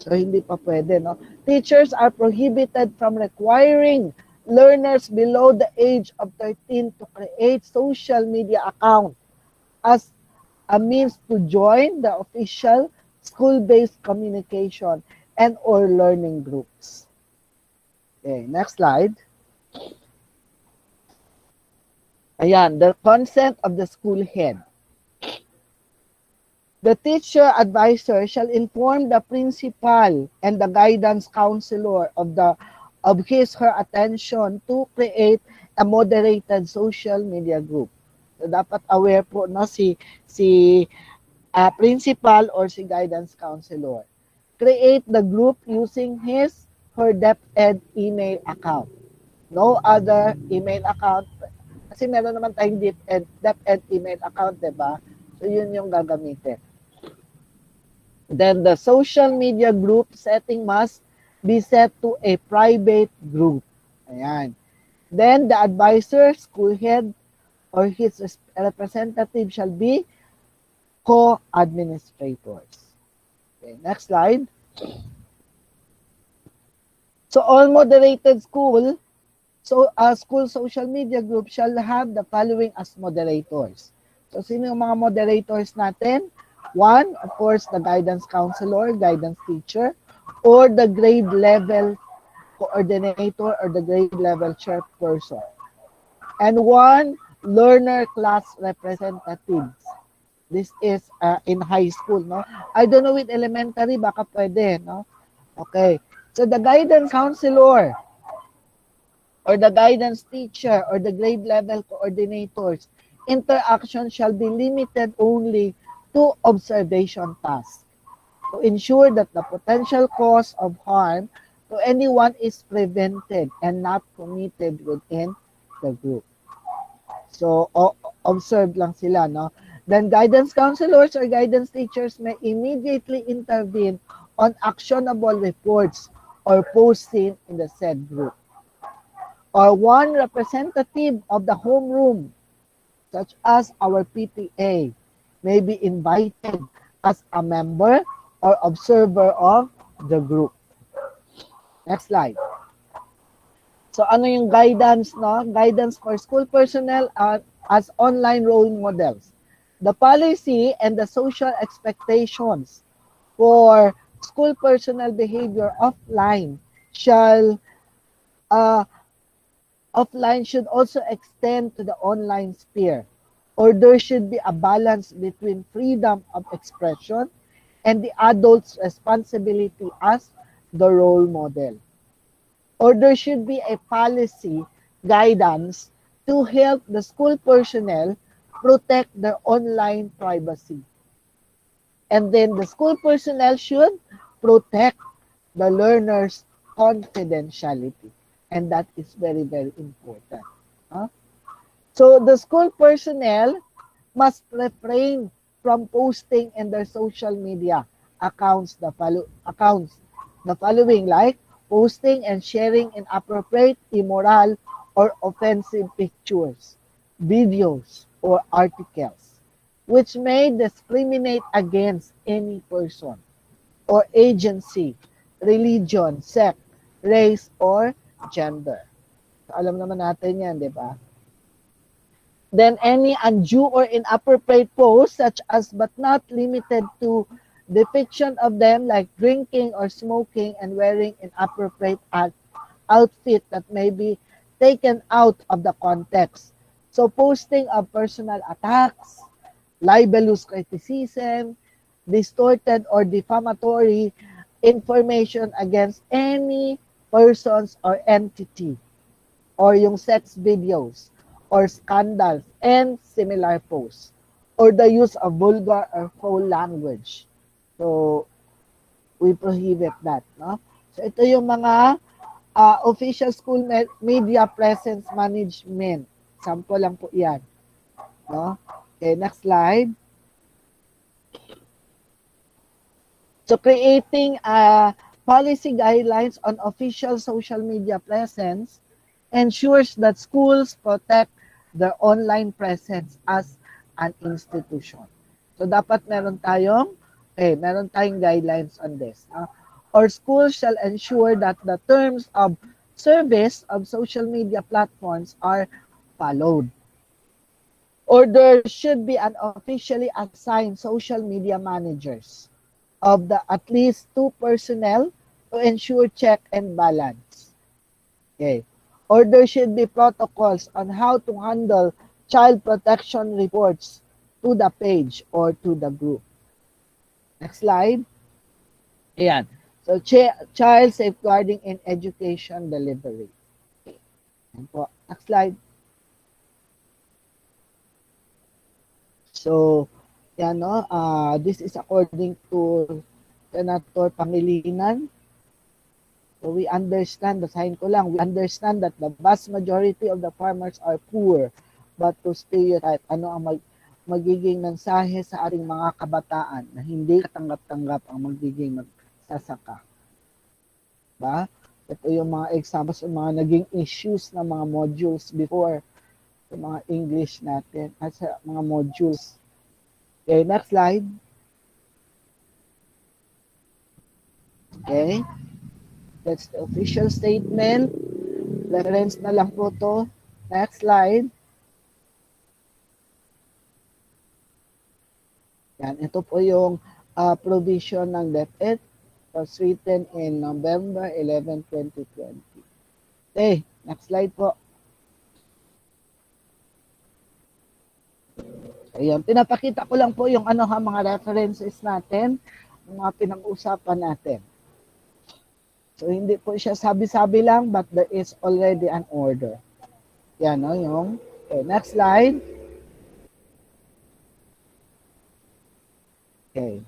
So, hindi pa pwede, no? Teachers are prohibited from requiring learners below the age of 13 to create social media account as a means to join the official school-based communication and or learning groups. Okay, next slide. Ayan, the consent of the school head. The teacher advisor shall inform the principal and the guidance counselor of his her attention to create a moderated social media group. So dapat aware po no si principal or si guidance counselor. Create the group using his her DepEd email account. No other email account. Kasi meron naman tayong DepEd email account, diba? So, yun yung gagamitin. Then, the social media group setting must be set to a private group. Ayan. Then, the advisor, school head, or his representative shall be co-administrators. Okay, next slide. So, all moderated school social media group shall have the following as moderators. So, sino yung mga moderators natin? One, of course, the guidance counselor, guidance teacher, or the grade level coordinator or the grade level chairperson. And one, learner class representatives. This is in high school, no? I don't know with elementary, baka pwede, no? Okay. So, the guidance counselor, or the guidance teacher, or the grade level coordinators, interaction shall be limited only to observation tasks to ensure that the potential cause of harm to anyone is prevented and not committed within the group. So, observe lang sila, no? Then, guidance counselors or guidance teachers may immediately intervene on actionable reports or posts seen in the said group. Or one representative of the homeroom, such as our PTA, may be invited as a member or observer of the group. Next slide. So ano yung guidance, no? Guidance for school personnel as online role models. The policy and the social expectations for school personnel behavior offline should also extend to the online sphere, or there should be a balance between freedom of expression and the adult's responsibility as the role model. Or there should be a policy guidance to help the school personnel protect their online privacy. And then the school personnel should protect the learner's confidentiality. And that is very, very important. So the school personnel must refrain from posting in their social media accounts the following, like posting and sharing inappropriate, immoral, or offensive pictures, videos, or articles, which may discriminate against any person or agency, religion, sect, race, or gender. So, alam naman natin yan, di ba? Then any undue or inappropriate posts, such as but not limited to depiction of them like drinking or smoking and wearing inappropriate outfit that may be taken out of the context. So posting of personal attacks, libelous criticism, distorted or defamatory information against any persons or entity, or yung sex videos, or scandals, and similar posts, or the use of vulgar or foul language. So, we prohibit that. No? So, ito yung mga official school media presence management. Sample lang po yan. No? Okay, next slide. So, creating policy guidelines on official social media presence ensures that schools protect their online presence as an institution. So, dapat meron tayong guidelines on this. Our schools shall ensure that the terms of service of social media platforms are followed. Or there should be an officially assigned social media managers of the at least 2 personnel to ensure check and balance. Okay. Or there should be protocols on how to handle child protection reports to the page or to the group. Next slide. Ayan. So, child safeguarding in education delivery. Ayan po. Next slide. So, yan, no? This is according to Senator Pangilinan. So we understand, basahin ko lang, we understand that the vast majority of the farmers are poor, but to stereotype, ano ang magiging mensahe sa ating mga kabataan na hindi katanggap-tanggap ang magiging magsasaka. Ba? Ito yung mga examples ng mga naging issues ng mga modules before, yung mga English natin, at sa mga modules. Okay, next slide. Okay. That's the official statement. Reference na lang po to. Next slide. Yan, ito po yung provision ng DepEd. It was written in November 11, 2020. Okay, next slide po. Ayan, pinapakita ko lang po yung mga references natin, mga pinag-usapan natin. So, hindi po siya sabi-sabi lang, but there is already an order. Yan, no, yung, okay, next slide. Okay.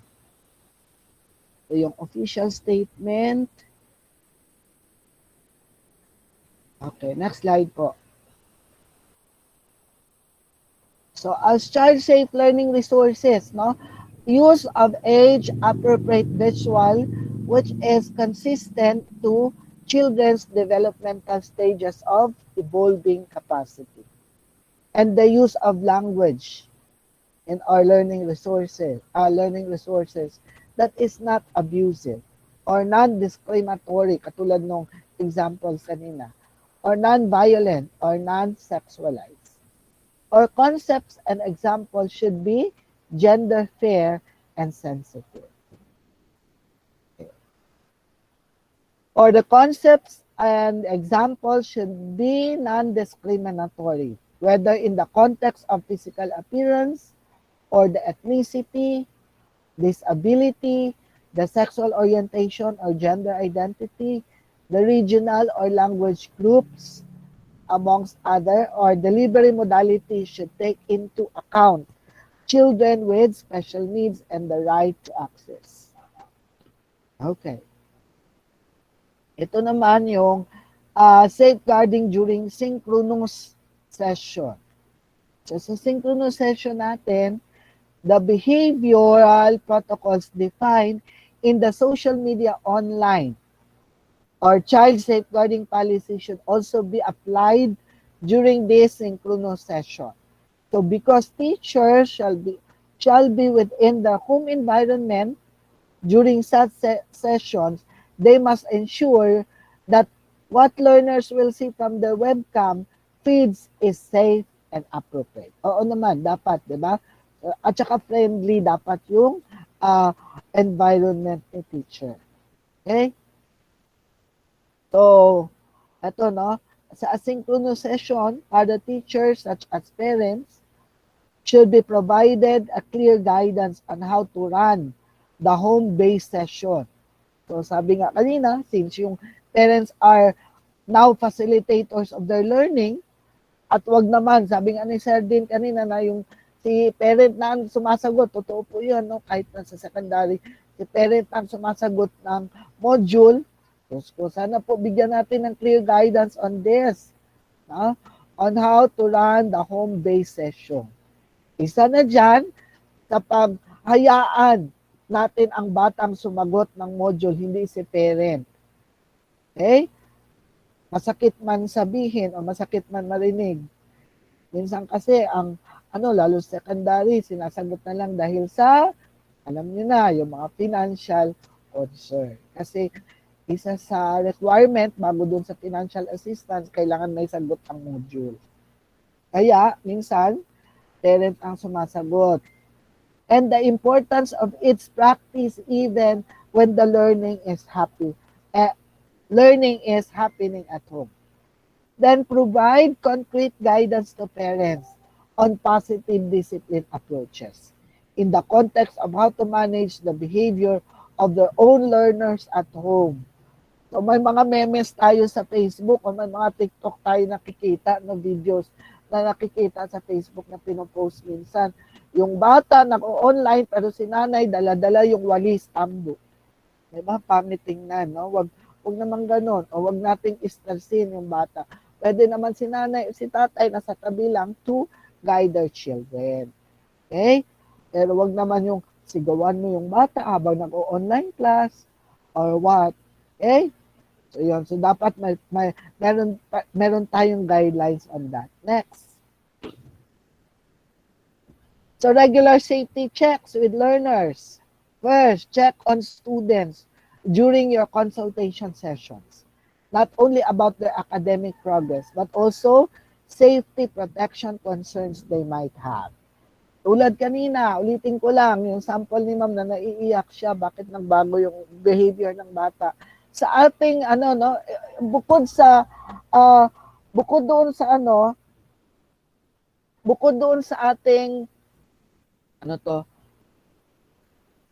So, yung official statement. Okay, next slide po. So, as child-safe learning resources, no, use of age-appropriate visual which is consistent to children's developmental stages of evolving capacity. And the use of language in our learning resources that is not abusive or non-discriminatory, katulad nung examples kanina, or non-violent or non-sexualized. Or concepts and examples should be gender fair and sensitive. Or the concepts and examples should be non-discriminatory, whether in the context of physical appearance or the ethnicity, disability, the sexual orientation or gender identity, the regional or language groups, amongst other, or delivery modality should take into account children with special needs and the right to access. Okay. Ito naman yung safeguarding during synchronous session. So sa synchronous session natin, the behavioral protocols defined in the social media online or child safeguarding policy should also be applied during this synchronous session. So because teachers shall be within the home environment during such sessions, they must ensure that what learners will see from the webcam feeds is safe and appropriate. Oo naman, dapat, di ba? At saka friendly dapat yung environment ni teacher. Okay? So, eto no, sa asynchronous session, other teachers such as parents should be provided a clear guidance on how to run the home-based session. So sabi nga kanina, since yung parents are now facilitators of their learning, at wag naman, sabi nga ni Sir din kanina na yung si parent na ang sumasagot, totoo po yun, no? Kahit nasa secondary, si parent ang sumasagot ng module. So sana po bigyan natin ng clear guidance on this, no? On how to run the home-based session. Isa na dyan, kapag hayaan natin ang batang sumagot ng module, hindi si parent. Okay? Masakit man sabihin o masakit man marinig. Minsan kasi ang lalo secondary, sinasagot na lang dahil sa, alam niyo na, yung mga financial concern. Kasi isa sa requirement bago dun sa financial assistance, kailangan may sagot ang module. Kaya, minsan, parent ang sumasagot. And the importance of its practice even when the learning is happening at home. Then provide concrete guidance to parents on positive discipline approaches in the context of how to manage the behavior of their own learners at home. So may mga memes tayo sa Facebook o may mga TikTok tayo nakikita na videos na nakikita sa Facebook na pinopost minsan. Yung bata nag-online pero si nanay dala-dala yung walis, tambo. Diba? Pangit tingnan, no? Wag naman ganon. O wag nating istresin yung bata. Pwede naman si nanay o si tatay nasa tabi lang to guide their children. Okay? Pero wag naman yung sigawan mo yung bata habang nag-online class or what. Okay? So yun. So dapat meron tayong guidelines on that. Next. So regular safety checks with learners. First, check on students during your consultation sessions. Not only about their academic progress, but also safety protection concerns they might have. Tulad kanina, ulitin ko lang, yung sample ni ma'am na naiiyak siya, bakit nagbago yung behavior ng bata. Sa ating, bukod doon sa ating,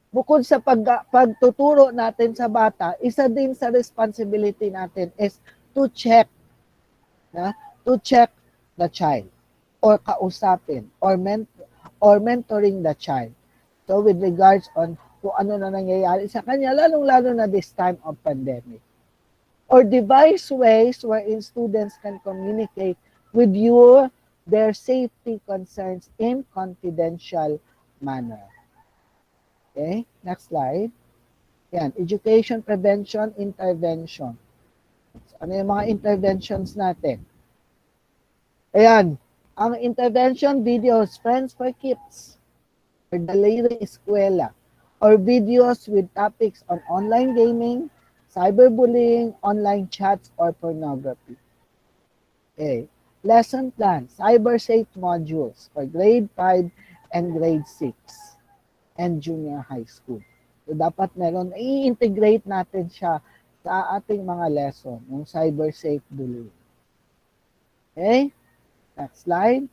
bukod sa pagtuturo natin sa bata, isa din sa responsibility natin is to check the child or kausapin or mentoring the child. So with regards on kung ano na nangyayari sa kanya, lalong-lalo na this time of pandemic. Or devise ways wherein students can communicate with you their safety concerns in confidential manner. Okay, next slide. Yan, education, prevention, intervention. So, ano yung mga interventions natin? Ayan, ang intervention videos, Friends for Kids, or Dalayre Eskwela, or videos with topics on online gaming, cyberbullying, online chats, or pornography. Okay, lesson plan, cyber safe modules for grade 5 and grade 6. And junior high school. So, dapat meron, i-integrate natin siya sa ating mga lesson, yung cyber safe bullying. Okay? Next slide.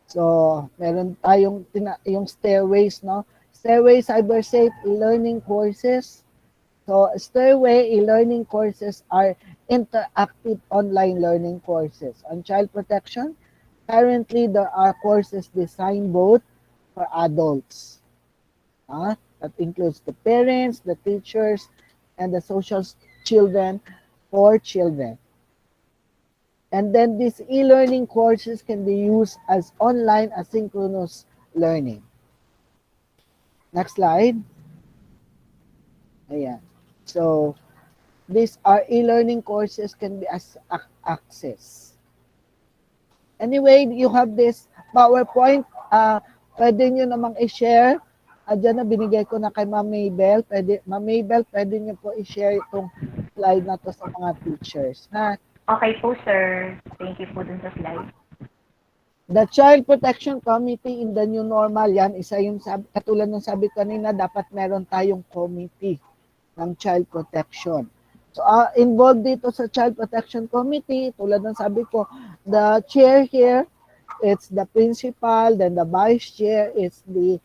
So, meron tayong yung stairways, no? Stairway cyber safe e-learning courses. So, stairway e-learning courses are interactive online learning courses on child protection. Currently, there are courses designed both for adults. That includes the parents, the teachers, and the social children for children. And then these e-learning courses can be used as online asynchronous learning. Next slide. Ayan. So, these are e-learning courses can be accessed. Anyway, you have this PowerPoint. Pwede nyo namang i-share. Diyan na binigay ko na kay Ma'am Maybell. Ma'am Maybell, pwede nyo po i-share itong slide na to sa mga teachers. Okay po, sir. Thank you po dun sa slide. The Child Protection Committee in the new normal, yan, isa yung katulad ng sabi kanina, dapat meron tayong committee ng child protection. So, involved dito sa Child Protection Committee, tulad ng sabi ko, the chair here, it's the principal, then the vice chair is the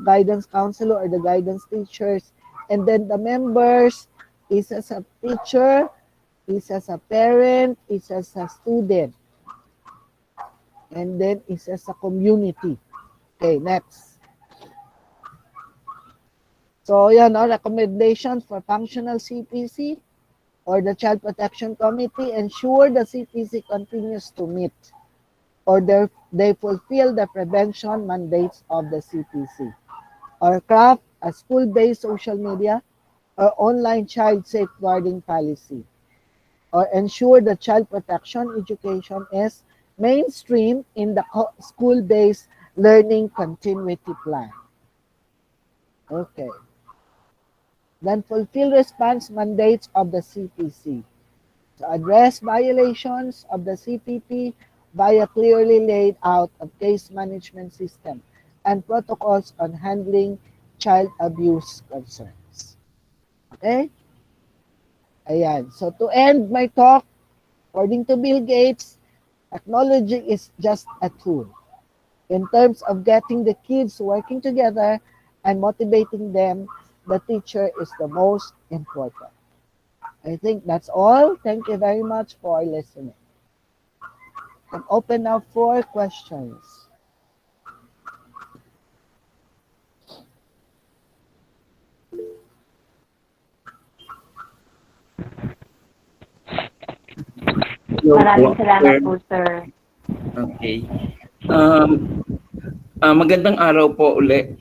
guidance counselor or the guidance teachers, and then the members is as a teacher, is as a parent, is as a student, and then is as a community. Okay, next. So, yan, recommendations for functional CPC or the Child Protection Committee. Ensure the CPC continues to meet or they fulfill the prevention mandates of the CPC. Or craft a school-based social media or online child safeguarding policy. Or ensure the child protection education is mainstream in the school-based learning continuity plan. Okay. Then fulfill response mandates of the CPC. To address violations of the CPP via clearly laid out of case management system and protocols on handling child abuse concerns. Okay? Ayan. So to end my talk, according to Bill Gates, technology is just a tool. In terms of getting the kids working together and motivating them, the teacher is the most important. I think that's all. Thank you very much for listening. I'm open now for questions. Maraming salamat po, sir. Okay. Magandang araw po uli.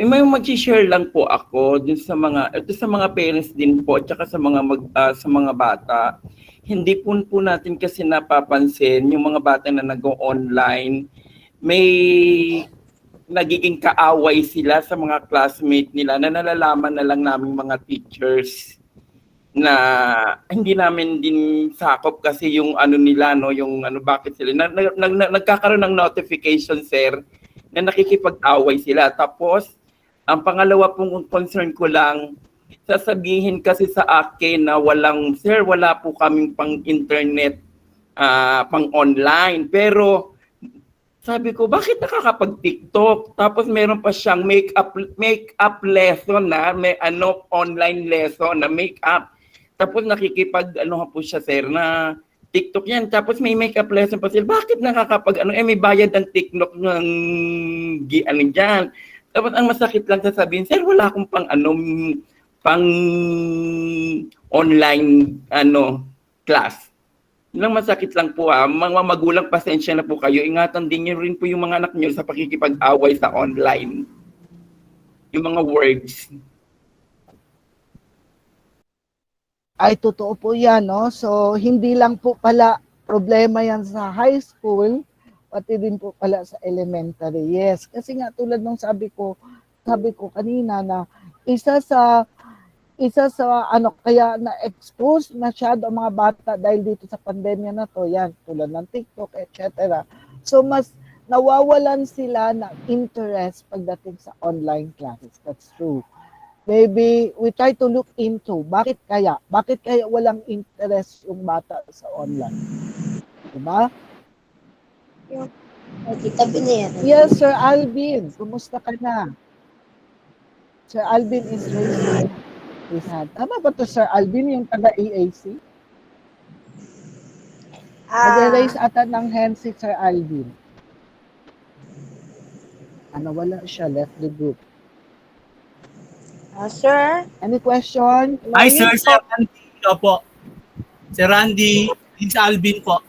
May mag-share lang po ako dun sa mga parents din po at saka sa mga bata. Hindi po natin kasi napapansin yung mga bata na nag-online, may nagiging kaaway sila sa mga classmate nila na nalalaman na lang namin mga teachers na hindi namin din sakop kasi yung ano nila, no, yung ano, bakit sila nagkakaroon ng notification, sir, na nakikipag-away sila. Tapos ang pangalawa pong concern ko lang, sasabihin kasi sa akin na wala po kaming pang internet, pang online, pero sabi ko, bakit nakakapag-TikTok? Tapos meron pa siyang make-up lesson na may online lesson na make-up. Tapos po siya, sir, na TikTok yan. Tapos may make-up lesson pa sila. Bakit may bayad ang TikTok ng dyan. Tapos ang masakit lang sasabihin, sir, wala akong pang online class. Lang masakit lang po mga magulang, pasensya na po kayo. Ingatan din niyo rin po yung mga anak niyo sa pakikipag-away sa online. Yung mga words. Ay, totoo po yan, no? So, hindi lang po pala problema yan sa high school, pati din po pala sa elementary. Yes, kasi nga tulad ng sabi ko kanina na isa sa kaya na-expose masyado ang mga bata dahil dito sa pandemya na to, yan, tulad ng TikTok, etc. So, mas nawawalan sila ng interest pagdating sa online classes. That's true. Maybe we try to look into bakit kaya walang interest yung bata sa online. Diba? Yes, Sir Alvin. Kumusta ka na? Sir Alvin is raising his hand. Tama ba to, Sir Alvin, yung taga-EAC? Nag-raise ata ng hand si Sir Alvin. Wala siya. Left the group. Sir? Any question? Hi, sir. Sir Randy. Opo. Sir Randy. Din sa Alvin po.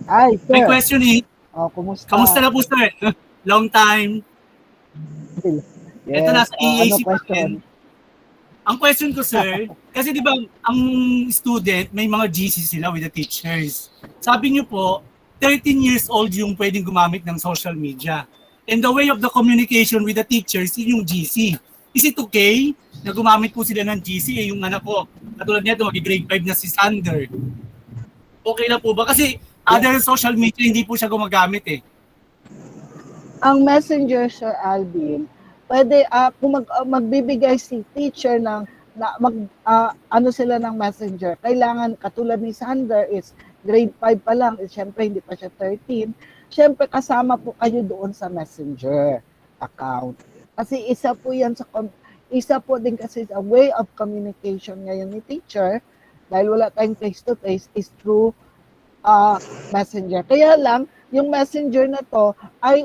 Hi, sir. My question is, kumusta? Kamusta na po, sir? Long time. Yes. Ito nasa EAC ano question? Ang question ko, sir, kasi di ba ang student, may mga GC sila with the teachers. Sabi niyo po, 13 years old yung pwedeng gumamit ng social media. And the way of the communication with the teachers, yun yung GC. Is it okay na gumamit po sila ng GC? Yung anak ko, katulad nito, mag-grade 5 na si Sander. Okay na po ba? Kasi other social media, hindi po siya gumagamit eh. Ang messenger, Sir Alvin, pwede kung magbibigay si teacher ng ano sila ng messenger, kailangan katulad ni Sander is grade 5 pa lang, syempre hindi pa siya 13, syempre kasama po kayo doon sa messenger account. Kasi isa po din kasi a way of communication ngayon ni teacher, dahil wala tayong face-to-face, is through messenger. Kaya lang, yung messenger na to ay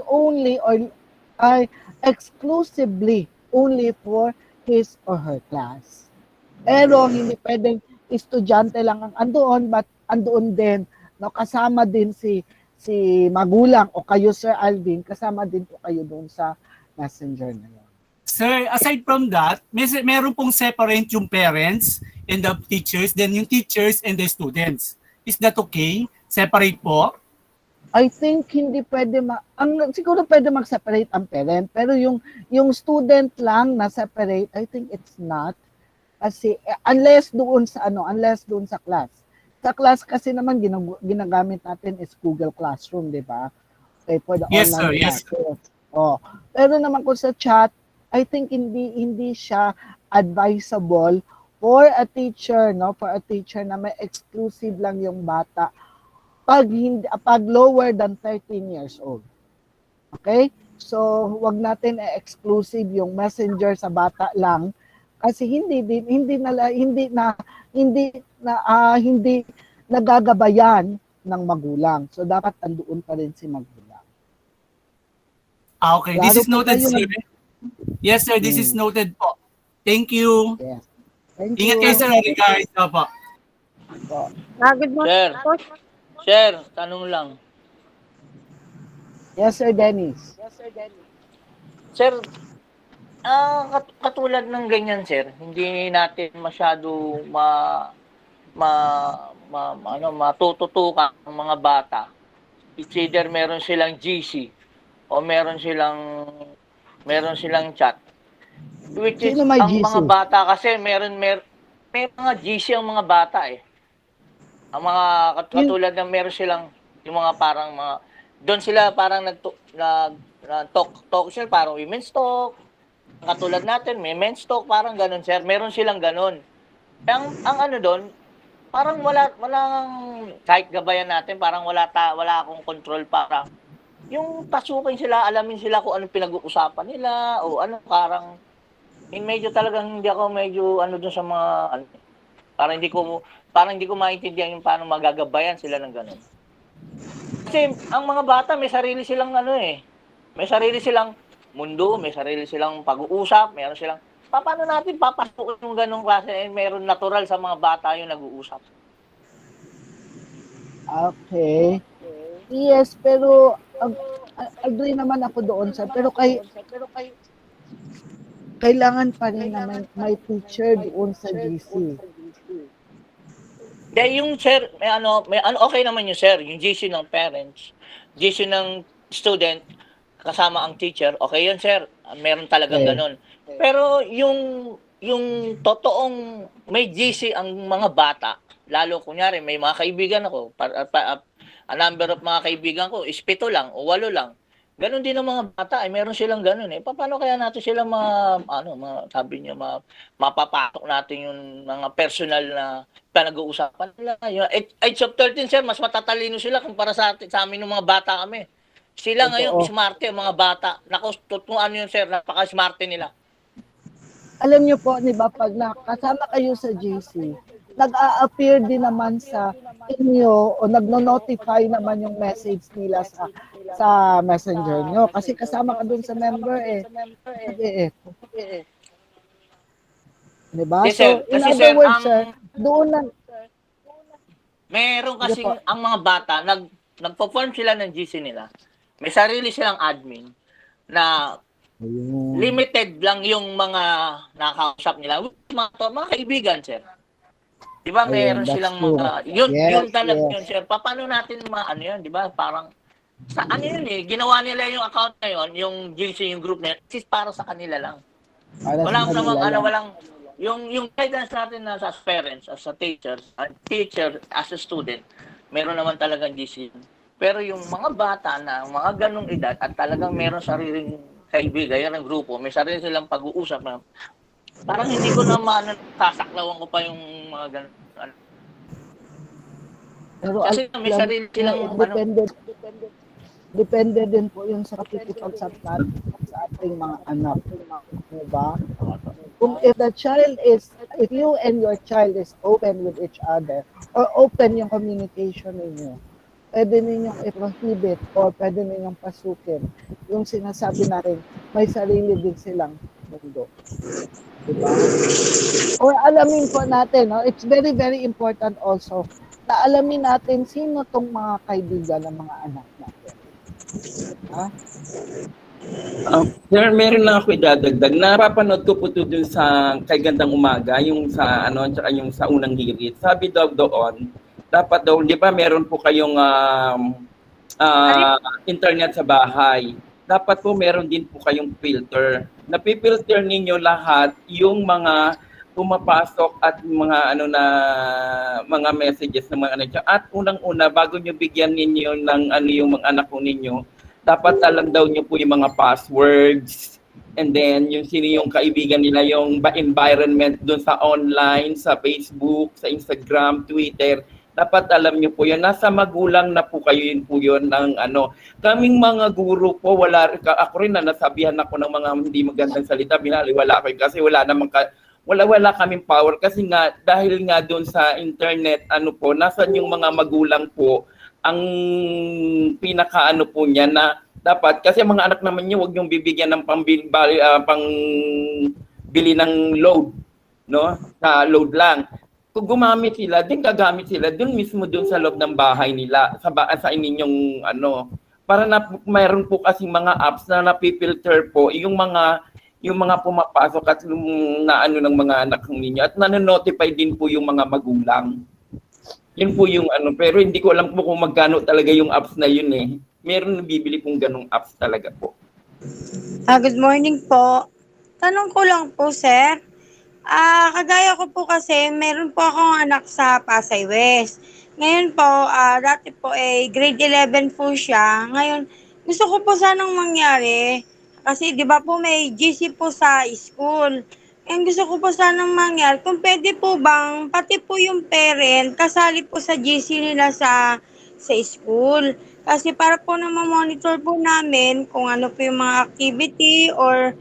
exclusively only for his or her class. Pero hindi pwedeng estudyante lang ang andoon, but andoon din, no, kasama din si magulang o kayo, Sir Alvin, kasama din po kayo doon sa messenger na yun. Sir, aside from that, meron pong separate yung parents and the teachers, then yung teachers and the students. Is that okay? Separate po? I think hindi pwede siguro pwede mag-separate ang parent, pero yung student lang na separate, I think it's not. Kasi unless doon sa class. Sa class kasi naman ginagamit natin is Google Classroom, di ba? Okay, for the online Yes, sir. Oh. Pero naman kung sa chat, I think hindi siya advisable for a teacher, no? For a teacher na may exclusive lang yung bata pag lower than 13 years old. Okay? So, wag natin exclusive yung messenger sa bata lang kasi hindi nagagabayan ng magulang. So, dapat andoon pa rin si magulang. Okay, this is noted, sir. Yes, sir, this is noted po. Thank you. Yes. Thank Ingat you. kayo, sir. Guys. Opo. Good morning. Sir, tanong lang. Yes, Sir Dennis. Sir, katulad ng ganyan, sir, hindi natin masyado matututukan ang mga bata. It's either meron silang GC o meron silang chat. Which is, ang GC? mga bata kasi may mga GC ang mga bata eh. Ang mga katulad ng meron silang yung mga parang mga doon sila parang talk sir, parang women's talk. Katulad natin, may men's talk, parang ganun sir. Meron silang ganun. Ang ano doon, parang walang kahit gabayan natin, parang wala akong control para yung pasukin sila, alamin sila kung anong pinag-uusapan nila o ano, parang medyo talagang hindi ako medyo ano doon sa mga ano, parang hindi ko maintindihan yung paano magagabayan sila ng ganun. Kasi ang mga bata may sarili silang ano eh. May sarili silang mundo, may sarili silang pag-uusap, meron silang paano natin papasukin yung ganung klase eh, meron natural sa mga bata yung nag-uusap. Okay. Yes, pero agree naman ako doon sir. Pero kailangan pa rin naman may teacher doon sa GC. Dahil yung sir, may okay naman yung sir, yung GC ng parents, GC ng student, kasama ang teacher, okay yun sir, meron talagang ganun. Pero yung totoong may GC ang mga bata, lalo kunyari may mga kaibigan ako, a number of mga kaibigan ko is 7 lang o 8 lang. Ganun din ang mga bata, ay meron silang ganun eh. Paano kaya natin sila sabi niyo mapapasok natin yung mga personal na pinag-uusapan nila. Yung age of 13 sir, mas matatalino sila kumpara sa amin ng mga bata kami. Sila ngayon smarte ang mga bata. Naku, ano yun sir, napaka-smarte nila. Alam niyo po, di ba, pag nakasama kayo sa GC, nag-a-appear din naman sa inyo o nagno-notify naman yung message nila sa messenger nyo. Kasi kasama ka dun sa member eh. Di ba? Yes, sir. So, in Kasi, other sir, words, sir, doon na... Meron kasi ang mga bata, nagpo-form sila ng GC nila. May sarili silang admin na limited lang yung mga nakausap nila. Mga kaibigan, sir. Di ba meron silang mga... Yun talaga yun, sir. Paano natin ano yun, di ba? Parang, sa ano yun eh, ginawa nila yung account na yun, yung GC, yung group na yun, is para sa kanila lang. Walang, yung guidance natin na as parents, as a teacher, as a student, meron naman talagang GC. Pero yung mga bata na mga ganong edad at talagang meron sariling kaibigan, yan ang grupo, may sarili silang pag-uusap na parang hindi ko naman sasaklawan ko pa yung mga ganun. Pero Kasi may alam sarili mo, silang depende din po yun sa pakikipagsaptan sa ating mga anak. Diba? Kung if you and your child is open with each other, or open yung communication ninyo, pwede ninyong i-prohibit or pwede ninyong pasukin yung sinasabi natin, may sarili din silang mundo. Diba? Or alamin po natin, no? It's very, very important also na alamin natin sino tong mga kaibigan ng mga anak natin. Diba? Meron lang ako idadagdag. Napapanood ko po ito dun sa Kay Gandang Umaga, yung sa tsaka yung sa unang hirit. Sabi daw doon, dapat daw, di ba meron po kayong internet sa bahay. Dapat po meron din po kayong filter. Napipilter ninyo lahat yung mga pumapasok at mga mga messages ng mga anak. At unang-una, bago nyo bigyan ninyo ng yung mga anak ko ninyo, dapat alam daw nyo po yung mga passwords, and then yung sino yung kaibigan nila, yung environment doon sa online, sa Facebook, sa Instagram, Twitter. Dapat alam nyo po yun. Nasa magulang na po kayo yun po yun ng Kaming mga guro po, ako rin na nasabihan ako ng mga hindi magandang salita, binaliwala ko kasi wala kaming power kasi nga dahil nga doon sa internet nasan yung mga magulang po ang pinaka po niya na dapat kasi mga anak naman niyo wag yung bibigyan ng pangbili ng load, no? Sa load lang. Kung gumamit sila, gagamit sila dun mismo dun sa loob ng bahay nila, sa inyong para na mayroon po kasing mga apps na napipilter po yung mga pumapasok at na ng mga anak ninyo at nanonotify din po yung mga magulang. Yun po yung pero hindi ko alam po kung magkano talaga yung apps na yun eh. Meron bibili pong ganong apps talaga po. Good morning po. Tanong ko lang po, sir. Kagaya ko po kasi, meron po akong anak sa Pasay West. Ngayon po, dati po grade 11 po siya. Ngayon, gusto ko po sanang mangyari, kasi di ba po may GC po sa school. Ang gusto ko po sanang mangyari, kung pwede po bang, pati po yung parent, kasali po sa GC nila sa school. Kasi para po na monitor po namin kung ano po yung mga activity or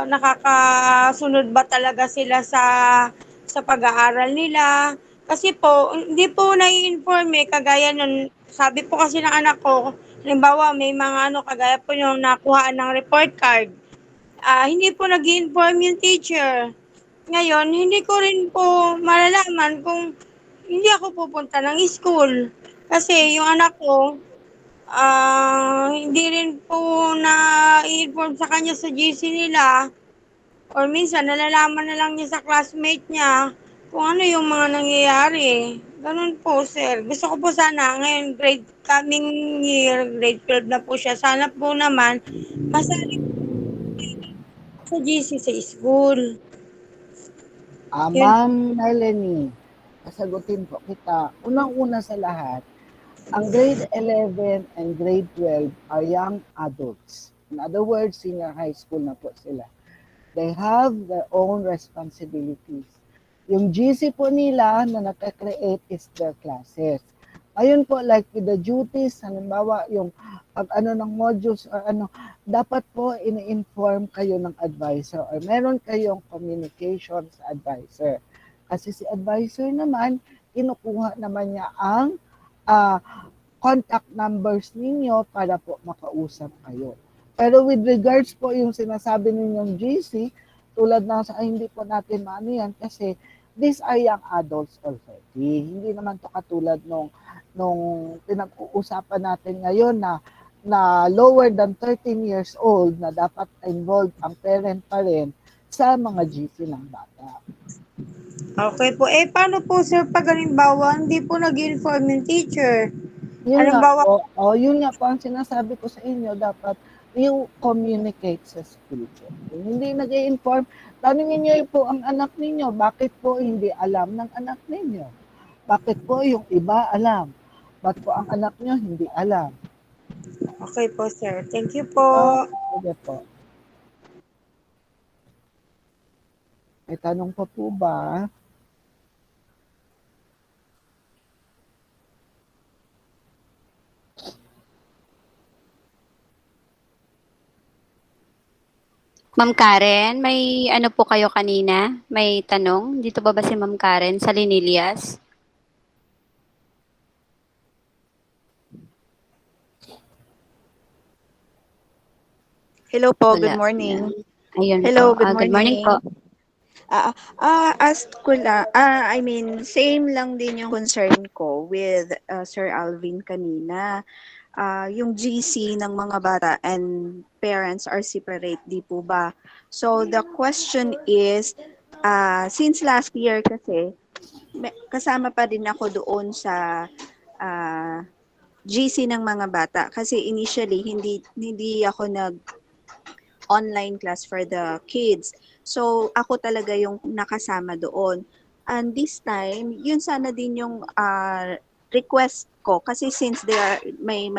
nakakasunod ba talaga sila sa pag-aaral nila. Kasi po, hindi po nai-inform kagaya nun, sabi po kasi ng anak ko, halimbawa may mga kagaya po yung nakuhaan ng report card, hindi po nag-inform yung teacher. Ngayon, hindi ko rin po malalaman kung hindi ako pupunta ng school. Kasi yung anak ko, hindi rin po na-inform sa kanya sa GC nila or minsan nalalaman na lang niya sa classmate niya kung ano yung mga nangyayari. Ganun po, sir. Gusto ko po sana ngayon coming year, grade 12 na po siya. Sana po naman masali sa GC sa school. Ma'am Melanie, sasagutin po kita. Unang-una sa lahat, ang grade 11 and grade 12 are young adults. In other words, senior high school na po sila. They have their own responsibilities. Yung GC po nila na nakakreate is their classes. Ayun po, like with the duties, halimbawa yung ng modules or dapat po ini-inform kayo ng advisor or meron kayong communication sa advisor. Kasi si advisor naman, kinukuha naman niya ang contact numbers ninyo para po makausap kayo. Pero with regards po yung sinasabi ninyong GC, tulad na sa hindi po natin maano yan kasi these are young adults already. Hindi naman to katulad nung pinag-uusapan natin ngayon na lower than 13 years old na dapat involved ang parent pa rin sa mga GC ng bata. Okay po. Paano po, sir, pag halimbawa, hindi po nag-inform yung teacher? Yun nga po ang sinasabi ko sa inyo, dapat you communicate sa school po. Kung hindi nag-i-inform, tanungin niyo po ang anak ninyo, bakit po hindi alam ng anak ninyo? Bakit po yung iba alam? Ba't po ang anak nyo hindi alam? Okay po, sir. Thank you po. Sige po. May tanong pa po ba? Ma'am Karen, may ano po kayo kanina? May tanong? Dito ba si Ma'am Karen sa Linilias? Hello po, Wala. good morning. Ayun Hello, po. good Good morning po. Ask ko lang, I mean, same lang din yung concern ko with Sir Alvin kanina. Yung GC ng mga bata and parents are separate, di po ba? So the question is, since last year kasi, kasama pa din ako doon sa GC ng mga bata kasi initially hindi ako nag online class for the kids. So, ako talaga yung nakasama doon. And this time, yun sana din yung request ko kasi since may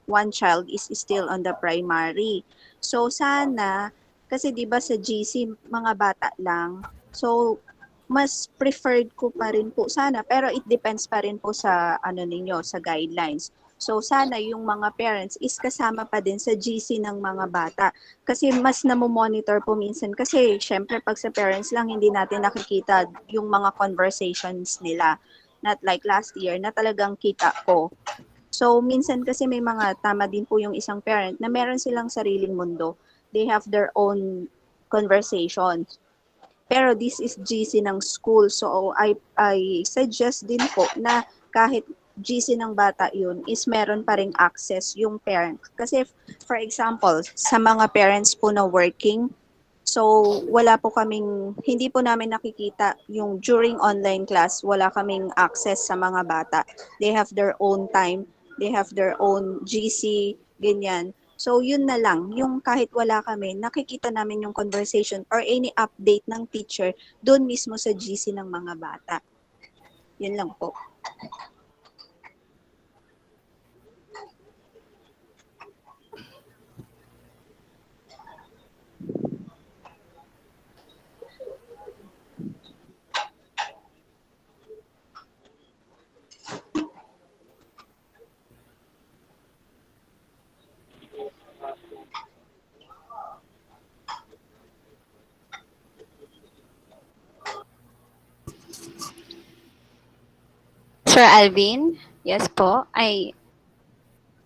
one child is still on the primary. So, sana, kasi 'di ba sa GC mga bata lang. So, mas preferred ko pa rin po sana pero it depends pa rin po sa ano ninyo sa guidelines. So sana yung mga parents is kasama pa din sa GC ng mga bata kasi mas namo-monitor po minsan kasi syempre pag sa parents lang hindi natin nakikita yung mga conversations nila, not like last year na talagang kita ko. So minsan kasi may mga tama din po yung isang parent na meron silang sariling mundo. They have their own conversations. Pero this is GC ng school. So I suggest din po na kahit GC ng bata yun is meron pa ring access yung parent. Kasi for example, sa mga parents po na working, so wala po kaming, hindi po namin nakikita yung during online class, wala kaming access sa mga bata. They have their own time, they have their own GC, ganyan. So yun na lang, yung kahit wala kami, nakikita namin yung conversation or any update ng teacher doon mismo sa GC ng mga bata. Yun lang po. Sir Alvin? Yes po.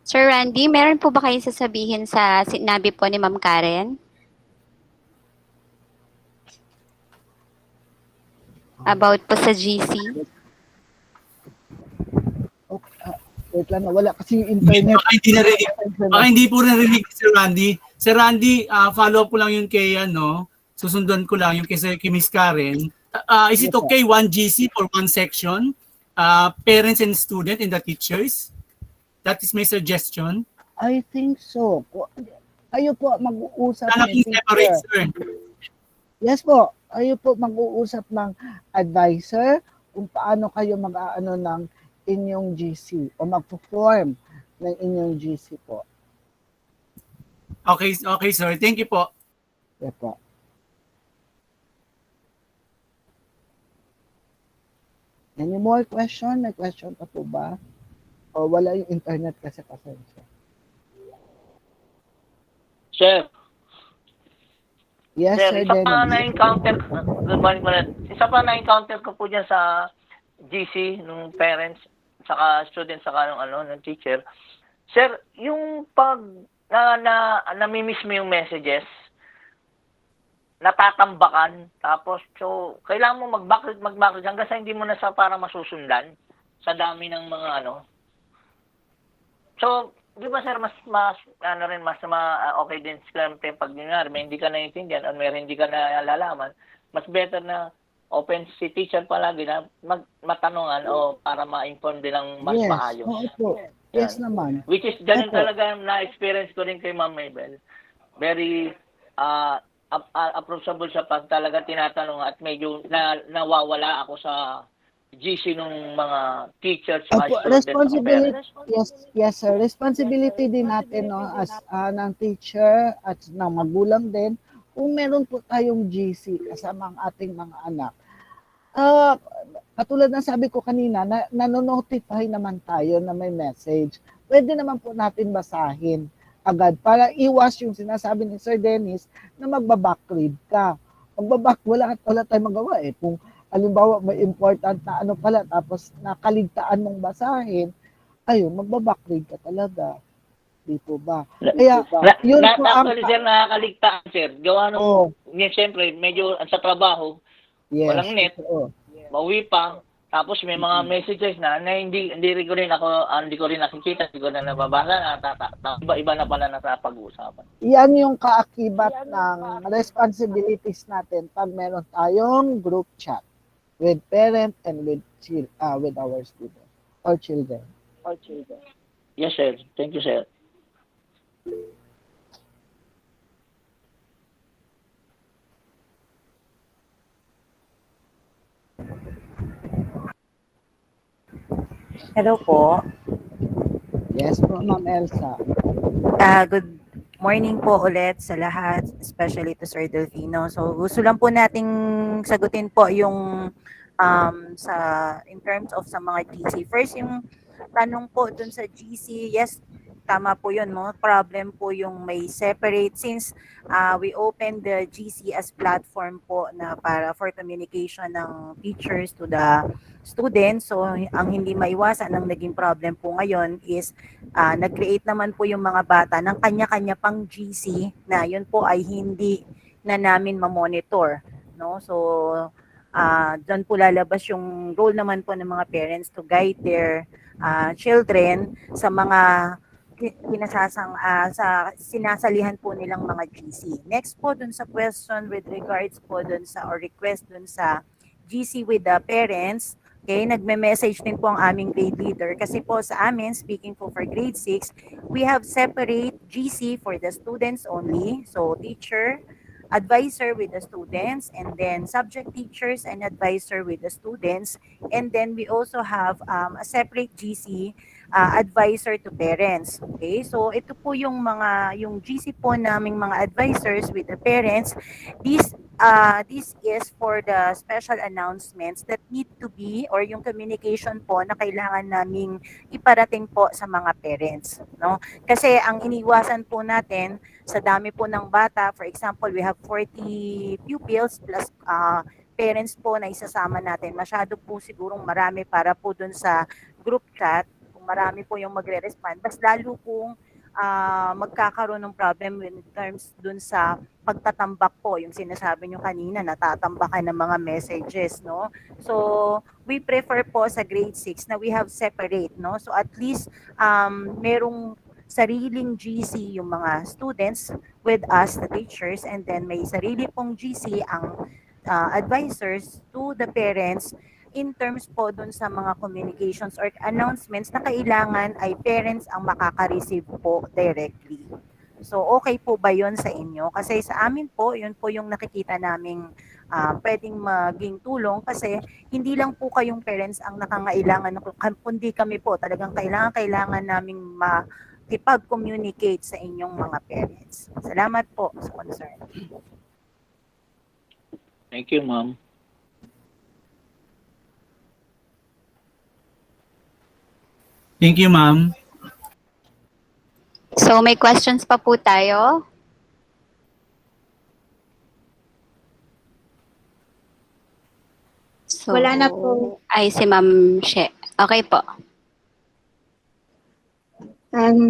Sir Randy, meron po ba kayong sasabihin sa sinabi po ni Ma'am Karen? About po sa GC? Wait lang, wala kasi yung internet. Baka hindi po narinig si Randy. Sir Randy, follow up ko lang yung kay susundan ko lang yung kay Miss Karen. Is it okay one GC for one section? Parents and student and the teachers? That is my suggestion. I think so. Kayo po mag-uusap Sana ng separate, sir. Yes po. Kayo po mag-uusap ng advisor kung paano kayo mag-aano ng inyong GC o mag-perform ng inyong GC po. Okay, sir. Thank you po. Yes po. Any more question? May question pa po ba? O wala yung internet kasi pasensya. Sir. Yes, Sir Isa pa Dennis. na-encounter, good morning po isa pa na-encounter ko po dyan sa GC, nung parents, saka students, saka ng teacher. Sir, yung pag namimiss mo yung messages, natatambakan, tapos so kailangan mo mag-backward hanggang sa hindi mo na sa para masusundan sa dami ng mga So, di ba sir, mas okay din siyempre pag may hindi ka naiintindihan o may hindi ka nalalaman, mas better na open si teacher palagi na matanungan o para ma-inform din ng mas maayos. Yes, po. Yes naman. Which is ganun talaga na-experience ko rin kay Ma'am Mabel. Very approachable siya pag talaga tinatanong at medyo nawawala ako sa GC ng mga teachers, mga Opo, students, o responsibility, parents? yes sir, responsibility din natin no, as ng teacher at ng magulang din kung meron po tayong GC kasama ang ating mga anak. Katulad ng sabi ko kanina, nanonotify naman tayo na may message. Pwede naman po natin basahin agad para iwas yung sinasabi ni Sir Dennis na magbabackread ka. Wala tayong magawa eh. Kung halimbawa may important na ano pala tapos nakaligtaan mong basahin, ayun, magbabackread ka talaga. Di po ba? Kaya, yun po ang... Actually, sir, nakakaligtaan, sir. Gawa nung, siyempre, medyo sa trabaho, walang net, mauwi pa, tapos may mga messages na hindi ko rin nakikita, hindi ko na nababasa, iba na pala na sa pag-uusapan. Yan yung kaakibat ng responsibilities natin pag meron tayong group chat with parent and with our students or children. Yes, sir. Thank you, sir. Hello po. Yes po, Ma'am Elsa. Good morning po ulit sa lahat, especially to Sir Delfino. So gusto lang po nating sagutin po yung sa in terms of sa mga GC. First, yung tanong po dun sa GC, yes, tama po yun, no? Problem po yung may separate since we open the GC as platform po na para for communication ng teachers to the students. So ang hindi maiwasan ng naging problem po ngayon is nag-create naman po yung mga bata ng kanya-kanya pang GC na yun po ay hindi na namin ma-monitor, no? So doon po lalabas yung role naman po ng mga parents to guide their children sa mga sa sinasalihan po nilang mga GC. Next po dun sa question with regards po dun sa or request dun sa GC with the parents. Okay, nagme-message din po ang aming grade leader kasi po sa amin, speaking po for grade 6, we have separate GC for the students only. So teacher, advisor with the students, and then subject teachers and advisor with the students. And then we also have a separate GC advisor to parents. Okay? So ito po yung GC po naming mga advisors with the parents. This is for the special announcements that need to be or yung communication po na kailangan naming iparating po sa mga parents, no? Kasi ang iniwasan po natin sa dami po ng bata, for example, we have 40 pupils plus parents po na isasama natin. Masyado po sigurong marami para po dun sa group chat. Kung marami po yung magre-respond, mas lalo pong magkakaroon ng problem in terms dun sa pagtatambak po, yung sinasabi nyo kanina, natatambakan ng mga messages, no? So, we prefer po sa grade 6 na we have separate, no? So, at least, merong sariling GC yung mga students with us, the teachers, and then may sarili pong GC ang advisors to the parents in terms po dun sa mga communications or announcements na kailangan ay parents ang makaka-receive po directly. So, okay po ba yun sa inyo? Kasi sa amin po, yun po yung nakikita naming pwedeng maging tulong kasi hindi lang po kayong parents ang nakangailangan, kundi kami po talagang kailangan naming makipag-communicate sa inyong mga parents. Salamat po sa concern. Thank you, ma'am. Thank you, ma'am. So may questions pa po tayo. So, Wala na po. Ay, si Ma'am She. Okay po.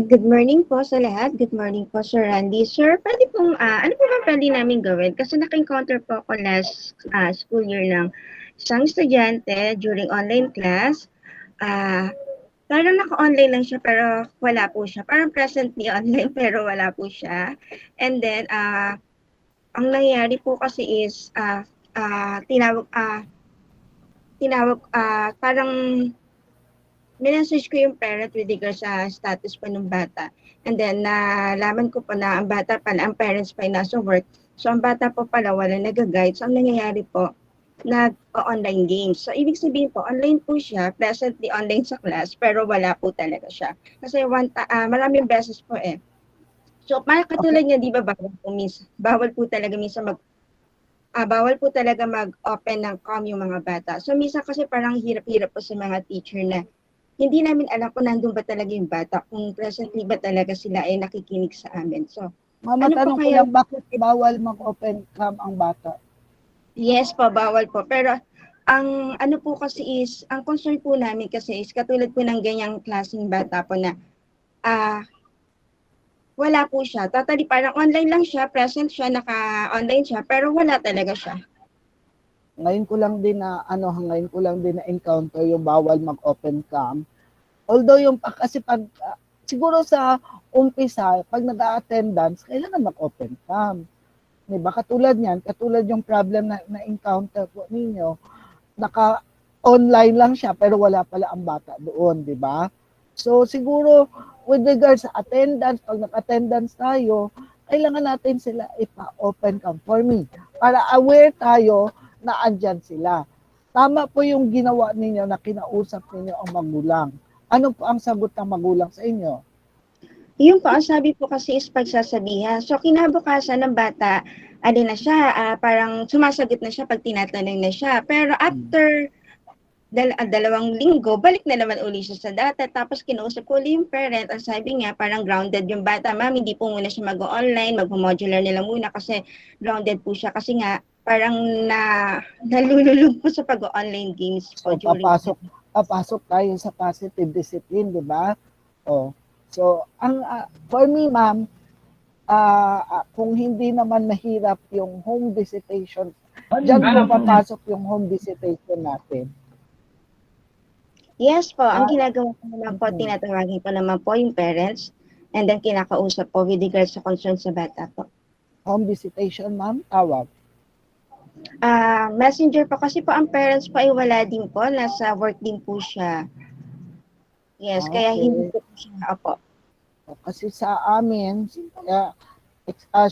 Good morning po sa lahat. Good morning po, Sir Randy. Sir, pwede pong, ano po ba pwede namin gawin? Kasi naka-encounter po ako last school year ng isang estudyante during online class. Parang naka-online lang siya pero wala po siya. Parang presently online pero wala po siya. And then, ang nangyari po kasi is, parang minessage ko yung parent with regards sa status pa ng bata. And then, nalaman ko pa na ang bata pala, ang parents pa ay nasa work. So, ang bata po pala wala nag-guide. So, ang nangyayari po, nag-online games. So, ibig sabihin po, online po siya, presently online sa class, pero wala po talaga siya. Kasi maraming beses po eh. So, katulad niya, di ba, bawal po talaga minsan bawal po talaga mag-open ng cam yung mga bata. So, minsan kasi parang hirap-hirap po sa mga teacher na hindi namin alam kung nandun ba talaga yung bata, kung presently ba talaga sila ay nakikinig sa amin. So, Mama, ano po tanong ko kaya? lang, bakit bawal mag-open cam ang bata? Yes po, bawal po. Pero ang ano po kasi is, ang concern po namin kasi is katulad po ng ganyang klaseng bata po na wala po siya. Totally parang online lang siya, present siya, naka-online siya, pero wala talaga siya. Ngayon ko lang din na encounter yung bawal mag-open cam. Although kasi siguro sa umpisa, pag nag-attendance, kailangan mag-open cam. Diba? Katulad yung problem na encounter po ninyo, naka-online lang siya, pero wala pala ang bata doon, di ba? So, siguro, with regards sa attendance, pag nag-attendance tayo, kailangan natin sila ipa-open cam for me, para aware tayo na andyan sila. Tama po yung ginawa ninyo na kinausap ninyo ang magulang. Ano po ang sagot ng magulang sa inyo? Yung po, ang sabi po kasi is pagsasabihan. So, kinabukasan ng bata, na siya, parang sumasagot na siya pag tinatanong na siya. Pero after dalawang linggo, balik na naman uli siya sa data. Tapos kinausap ko uli yung parent. Ang sabi niya, parang grounded yung bata. Ma'am, hindi po muna siya mag-online, mag-modular nila muna kasi grounded po siya. Kasi nga, parang nalululong po sa pag-online games po. So, papasok tayo sa positive discipline, di ba? So, for me, ma'am, kung hindi naman mahirap yung home visitation, dyan po papasok yung home visitation natin. Yes po, ang ginagawa ko naman po, tinatawagin ko naman po yung parents and then kinakausap po with regards sa concern sa bata po. Home visitation, ma'am? Tawag? Messenger po kasi po ang parents po ay wala din po, nasa work din po siya. Yes, kaya hindi po siya po. Kasi sa amin,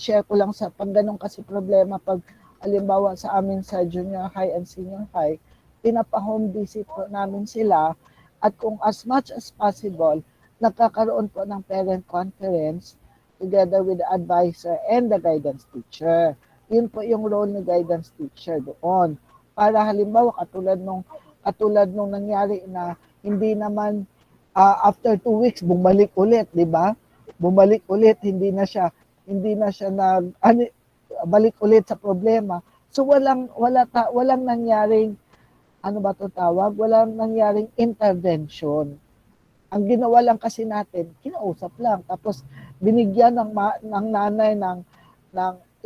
share ko lang sa pag ganun kasi problema pag halimbawa sa amin sa junior high and senior high, pinapa-home visit po namin sila at kung as much as possible, nagkakaroon po ng parent conference together with the advisor and the guidance teacher. Yun po yung role ni guidance teacher doon. Para halimbawa, katulad nung nangyari na hindi naman after 2 weeks, bumalik ulit, di ba? Bumalik ulit, hindi na siya balik ulit sa problema. So walang nangyaring walang nangyaring intervention. Ang ginawa lang kasi natin, kinausap lang. Tapos binigyan ng nanay ng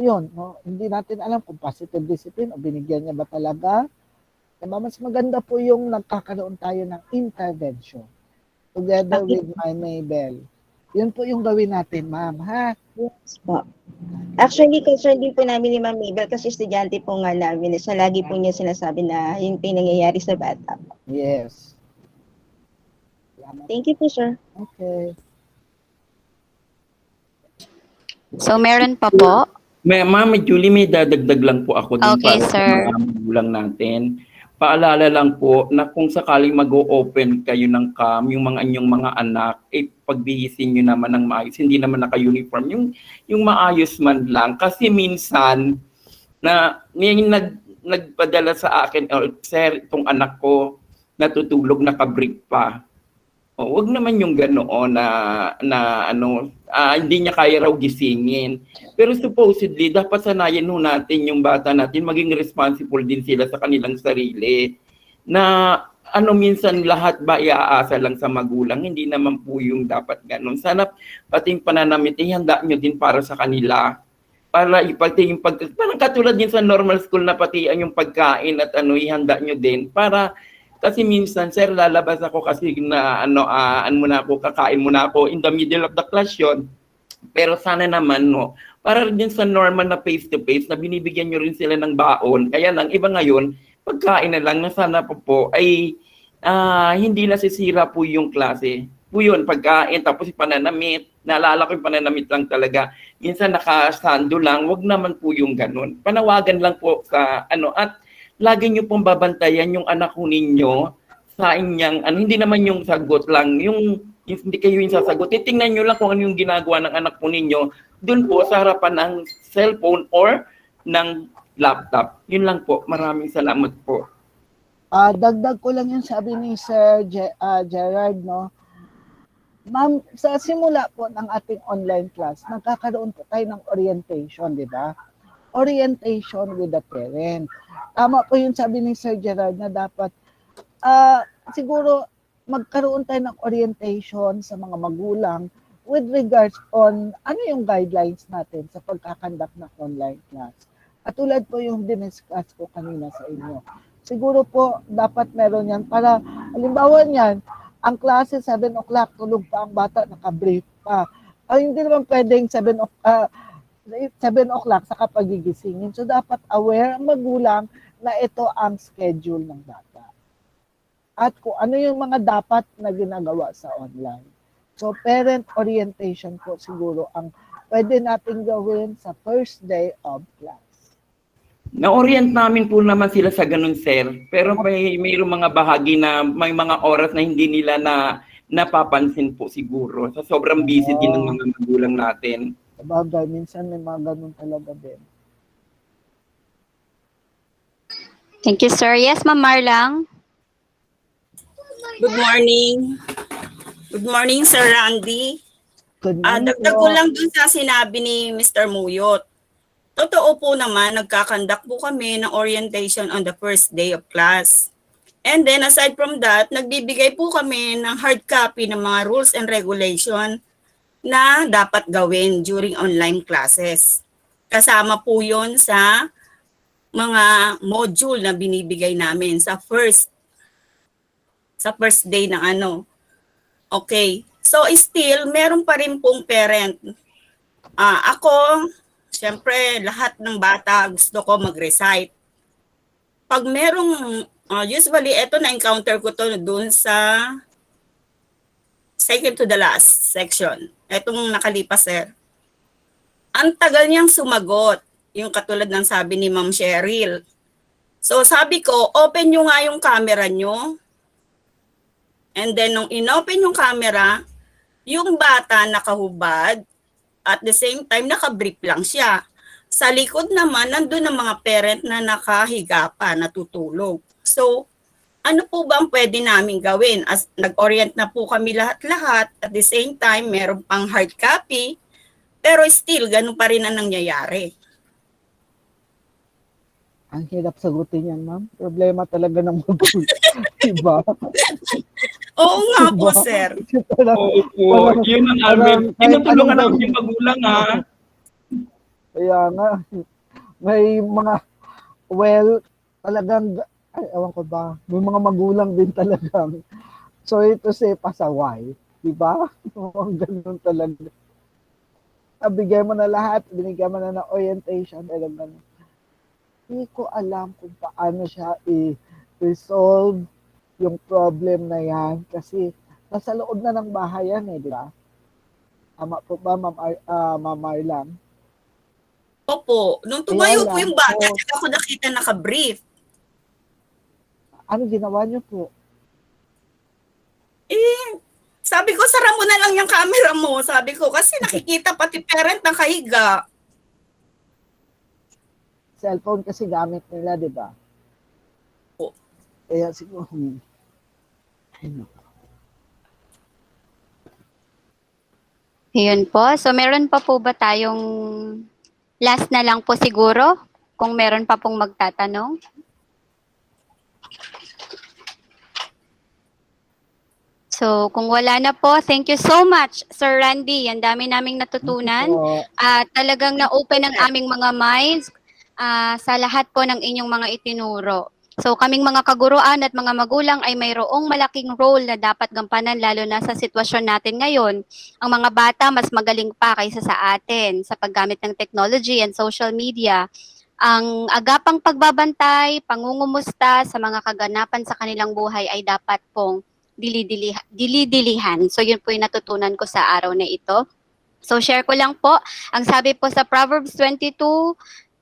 yun, no? Hindi natin alam kung positive discipline o binigyan niya ba talaga. Diba? Mas maganda po yung nagkakaroon tayo ng intervention together with my Mabel. Yun po yung gawin natin, ma'am, ha? Yes po. Actually, concern din po namin ni Ma'am Mabel kasi estudyante po nga namin. So, lagi po niya sinasabi na yun po yung nangyayari sa bata. Yes. Thank you po, sir. Okay. So, meron pa po? Ma'am Julie, may dadagdag lang po ako din Okay, para sir. sa mga magulang natin. Paalala lang po na kung sakaling mag-o-open kayo ng cam, yung mga inyong mga anak, pagbihisin nyo naman ng maayos. Hindi naman naka-uniform. Yung maayos man lang. Kasi minsan, may nagpadala sa akin, sir, itong anak ko, natutulog, naka-break pa. Wag naman yung ganoon hindi niya kaya raw gisingin. Pero supposedly, dapat sanayin natin yung bata natin, maging responsible din sila sa kanilang sarili. Na minsan lahat ba iaasa lang sa magulang, hindi naman po yung dapat ganoon. Sana pating pananamit, ihanda nyo din para sa kanila. Para parang katulad din sa normal school na pati yung pagkain at ihanda nyo din. Kasi minsan, sir, lalabas ako kasi na kakain muna ako in the middle of the class yun. Pero sana naman, para din sa normal na face-to-face, na binibigyan nyo rin sila ng baon. Kaya lang, iba ngayon, pagkain na lang, na sana po ay hindi nasisira po yung klase. Po yun, pagkain, tapos yung pananamit. Naalala ko yung pananamit lang talaga. Minsan nakasando lang, wag naman po yung ganun. Panawagan lang po sa at lagi niyo pong babantayan yung anak ho ninyo sa inyang, hindi naman yung sagot lang, yung hindi kayo yung sasagot. Titingnan niyo lang kung ano yung ginagawa ng anak po ninyo doon po sa harapan ng cellphone or ng laptop. Yun lang po. Maraming salamat po. Dagdag ko lang yung sabi ni Sir Gerard, no? Ma'am, sa simula po ng ating online class, nagkakaroon po tayo ng orientation, di ba? Orientation with the parent. Tama po yung sabi ni Sir Gerard na dapat siguro magkaroon tayo ng orientation sa mga magulang with regards on ano yung guidelines natin sa pagkakandak ng online class. At tulad po yung diniscuss ko kanina sa inyo. Siguro po dapat meron yan para, halimbawa niyan, ang klase 7 o'clock, tulog pa ang bata, nakabrief pa. Hindi naman pwedeng 7 o'clock saka pagigisingin. So dapat aware ang magulang na ito ang schedule ng bata. At kung ano yung mga dapat na ginagawa sa online. So parent orientation po siguro ang pwede natin gawin sa first day of class. Na-orient namin po naman sila sa ganun, sir. Pero mayroong mga bahagi na may mga oras na hindi nila napapansin po siguro. Sa sobrang busy din ng mga magulang natin. Sabagay, minsan may mga ganun talaga din. Thank you, sir. Yes, Ma'am Marlang. Good morning. Good morning, Sir Randy. Good morning. Dagdag ko lang dun sa sinabi ni Mr. Muyot. Totoo po naman, nagkakandak po kami ng orientation on the first day of class. And then aside from that, nagbibigay po kami ng hard copy ng mga rules and regulation na dapat gawin during online classes. Kasama po yon sa mga module na binibigay namin sa first day ng ano. Okay. So still, meron pa rin pong parent. Ako, siyempre, lahat ng bata gusto ko mag-recite. Pag merong, usually, ito na-encounter ko to doon sa second to the last section. Etong nakalipas, sir. Ang tagal niyang sumagot, yung katulad ng sabi ni Ma'am Cheryl. So sabi ko, open nyo nga yung camera nyo. And then, nung inopen yung camera, yung bata nakahubad, at the same time, nakabrief lang siya. Sa likod naman, nandun ang mga parent na nakahiga pa, natutulog. So, ano po ba ang pwede namin gawin? As nag-orient na po kami lahat-lahat, at the same time, meron pang hard copy, pero still, ganun pa rin ang nangyayari. Ang hirap sagutin yan, ma'am. Problema talaga ng magulang. Diba? Oo nga po, sir. Oo po. Yun ang amin. Tinutulungan namin yung magulang, ha? Kaya nga. May mga, talagang, ewan ko ba, may mga magulang din talagang, sorry to say, pasaway. Diba? Ang ganun talaga. Bigay mo na lahat, binigyan mo na ng orientation, talagang ganun. Hindi ko alam kung paano siya i-resolve yung problem na yan kasi nasa loob na ng bahay yan di ba? Tama po ba, Ma'am Marlang? Opo. Nung tumayo po yung bata, tsaka ako nakita naka-brief. Ano ginawa niyo po? Sabi ko, sara mo na lang yung camera mo. Sabi ko, kasi nakikita pati parent na kahiga. Cellphone kasi gamit nila, di ba? Oo. Kaya siguro, Yun po. So, meron pa po ba tayong last na lang po siguro? Kung meron pa pong magtatanong? So, kung wala na po, thank you so much, Sir Randy. Ang dami naming natutunan. Talagang na-open ang aming mga minds sa lahat po ng inyong mga itinuro. So kaming mga kaguruan at mga magulang ay mayroong malaking role na dapat gampanan lalo na sa sitwasyon natin ngayon. Ang mga bata mas magaling pa kaysa sa atin sa paggamit ng technology and social media. Ang agapang pagbabantay, pangungumusta sa mga kaganapan sa kanilang buhay ay dapat pong dilidilihan. So yun po yung natutunan ko sa araw na ito. So share ko lang po, ang sabi po sa Proverbs 22,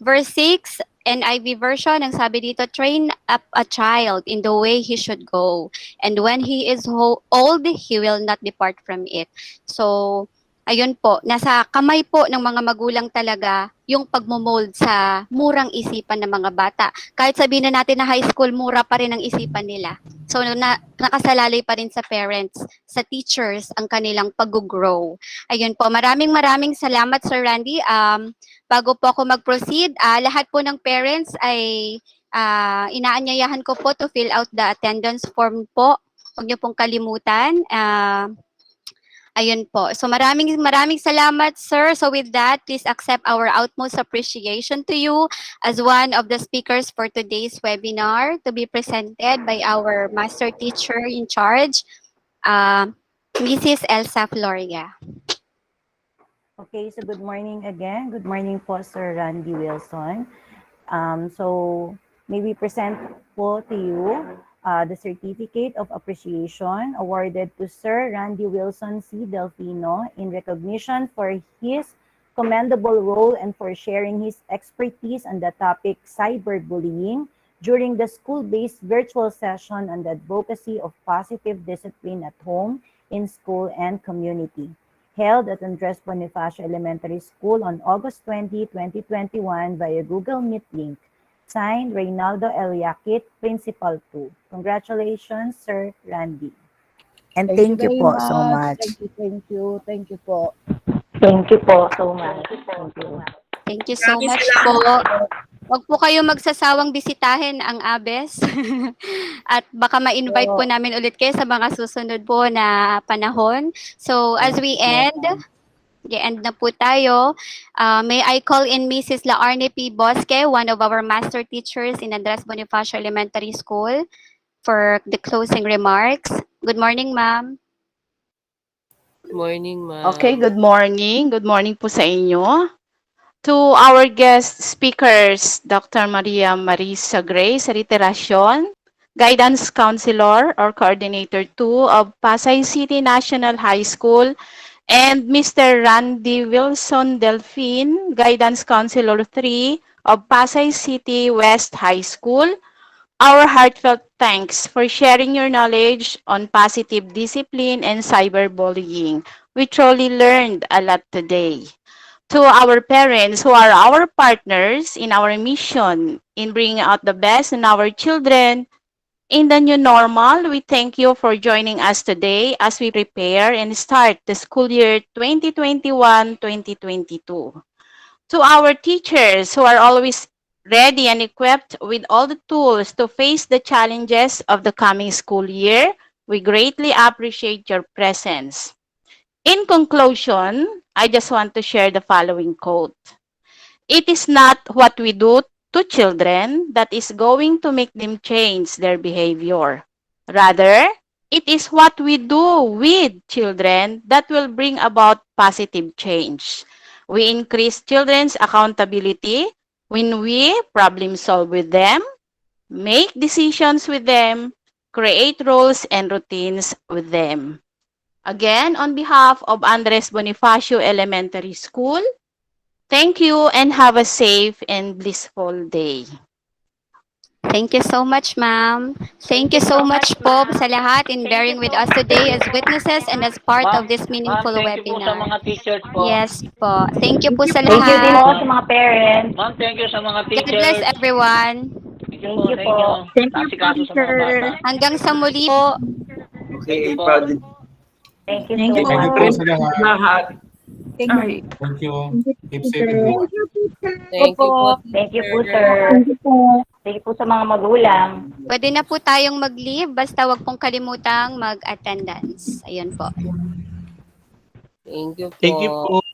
Verse 6, NIV version, ang sabi dito, train up a child in the way he should go. And when he is old, he will not depart from it. So, ayun po, nasa kamay po ng mga magulang talaga yung pagmomold sa murang isipan ng mga bata. Kahit sabihin na natin na high school, mura pa rin ang isipan nila. So, nakasalalay pa rin sa parents, sa teachers, ang kanilang pag-grow. Ayun po, maraming salamat, Sir Randy. Bago po ako mag-proceed, lahat po ng parents ay inaanyayahan ko po to fill out the attendance form po. Huwag niyo pong kalimutan. Ayun po. So maraming salamat, sir. So with that, please accept our utmost appreciation to you as one of the speakers for today's webinar to be presented by our master teacher in charge, Mrs. Elsa Floria. Okay, so good morning again. Good morning po, Sir Randy Wilson. So may we present po to you the Certificate of Appreciation awarded to Sir Randy Wilson C. Delfino in recognition for his commendable role and for sharing his expertise on the topic cyberbullying during the school-based virtual session on the advocacy of positive discipline at home, in school, and community, held at Andres Bonifacio Elementary School on August 20, 2021 via Google Meet link. Signed, Reynaldo Eliakit, Principal 2. Congratulations, Sir Randy. And thank you po so much. Thank you po. Thank you po so much. Thank you. Thank you so much po. Huwag po kayo magsasawang bisitahin ang ABES. At baka ma-invite po namin ulit kayo sa mga susunod po na panahon. So as we end na po tayo. May I call in Mrs. Laarne P. Bosque, one of our master teachers in Andres Bonifacio Elementary School, for the closing remarks. Good morning, ma'am. Good morning, ma'am. Okay, good morning. Good morning po sa inyo. To our guest speakers, Dr. Maria Marisa Grace Riteracion, Guidance Counselor or Coordinator 2 of Pasay City National High School, and Mr. Randy Wilson Delfin, Guidance Counselor 3 of Pasay City West High School, our heartfelt thanks for sharing your knowledge on positive discipline and cyberbullying. We truly learned a lot today. To our parents who are our partners in our mission in bringing out the best in our children, in the new normal, we thank you for joining us today as we prepare and start the school year 2021-2022. To our teachers who are always ready and equipped with all the tools to face the challenges of the coming school year, we greatly appreciate your presence. In conclusion, I just want to share the following quote. It is not what we do to children that is going to make them change their behavior. Rather, it is what we do with children that will bring about positive change. We increase children's accountability when we problem solve with them, make decisions with them, create roles and routines with them. Again, on behalf of Andres Bonifacio Elementary School, thank you and have a safe and blissful day. Thank you so much, ma'am. Thank you so much po sa lahat in bearing with us today as witnesses and as part of this meaningful thank you po sa webinar. mga teachers po. Yes po. Thank you po sa Thank you din po lahat. sa mga parents. Ma'am, thank you sa mga God bless teachers. everyone. Thank you po. Thank you Asikaso sa mga bata. Hanggang sa muli po. Okay, Father. Thank you Thank so you Thank you much. po sa lahat. Lahat. Ay, Thank you. Keep safe everyone. Thank you po. Thank you po, sir. Thank you po sa mga magulang. Pwede na po tayong mag-leave basta wag pong kalimutang mag-attendance. Ayun po. Thank you po. Thank you po.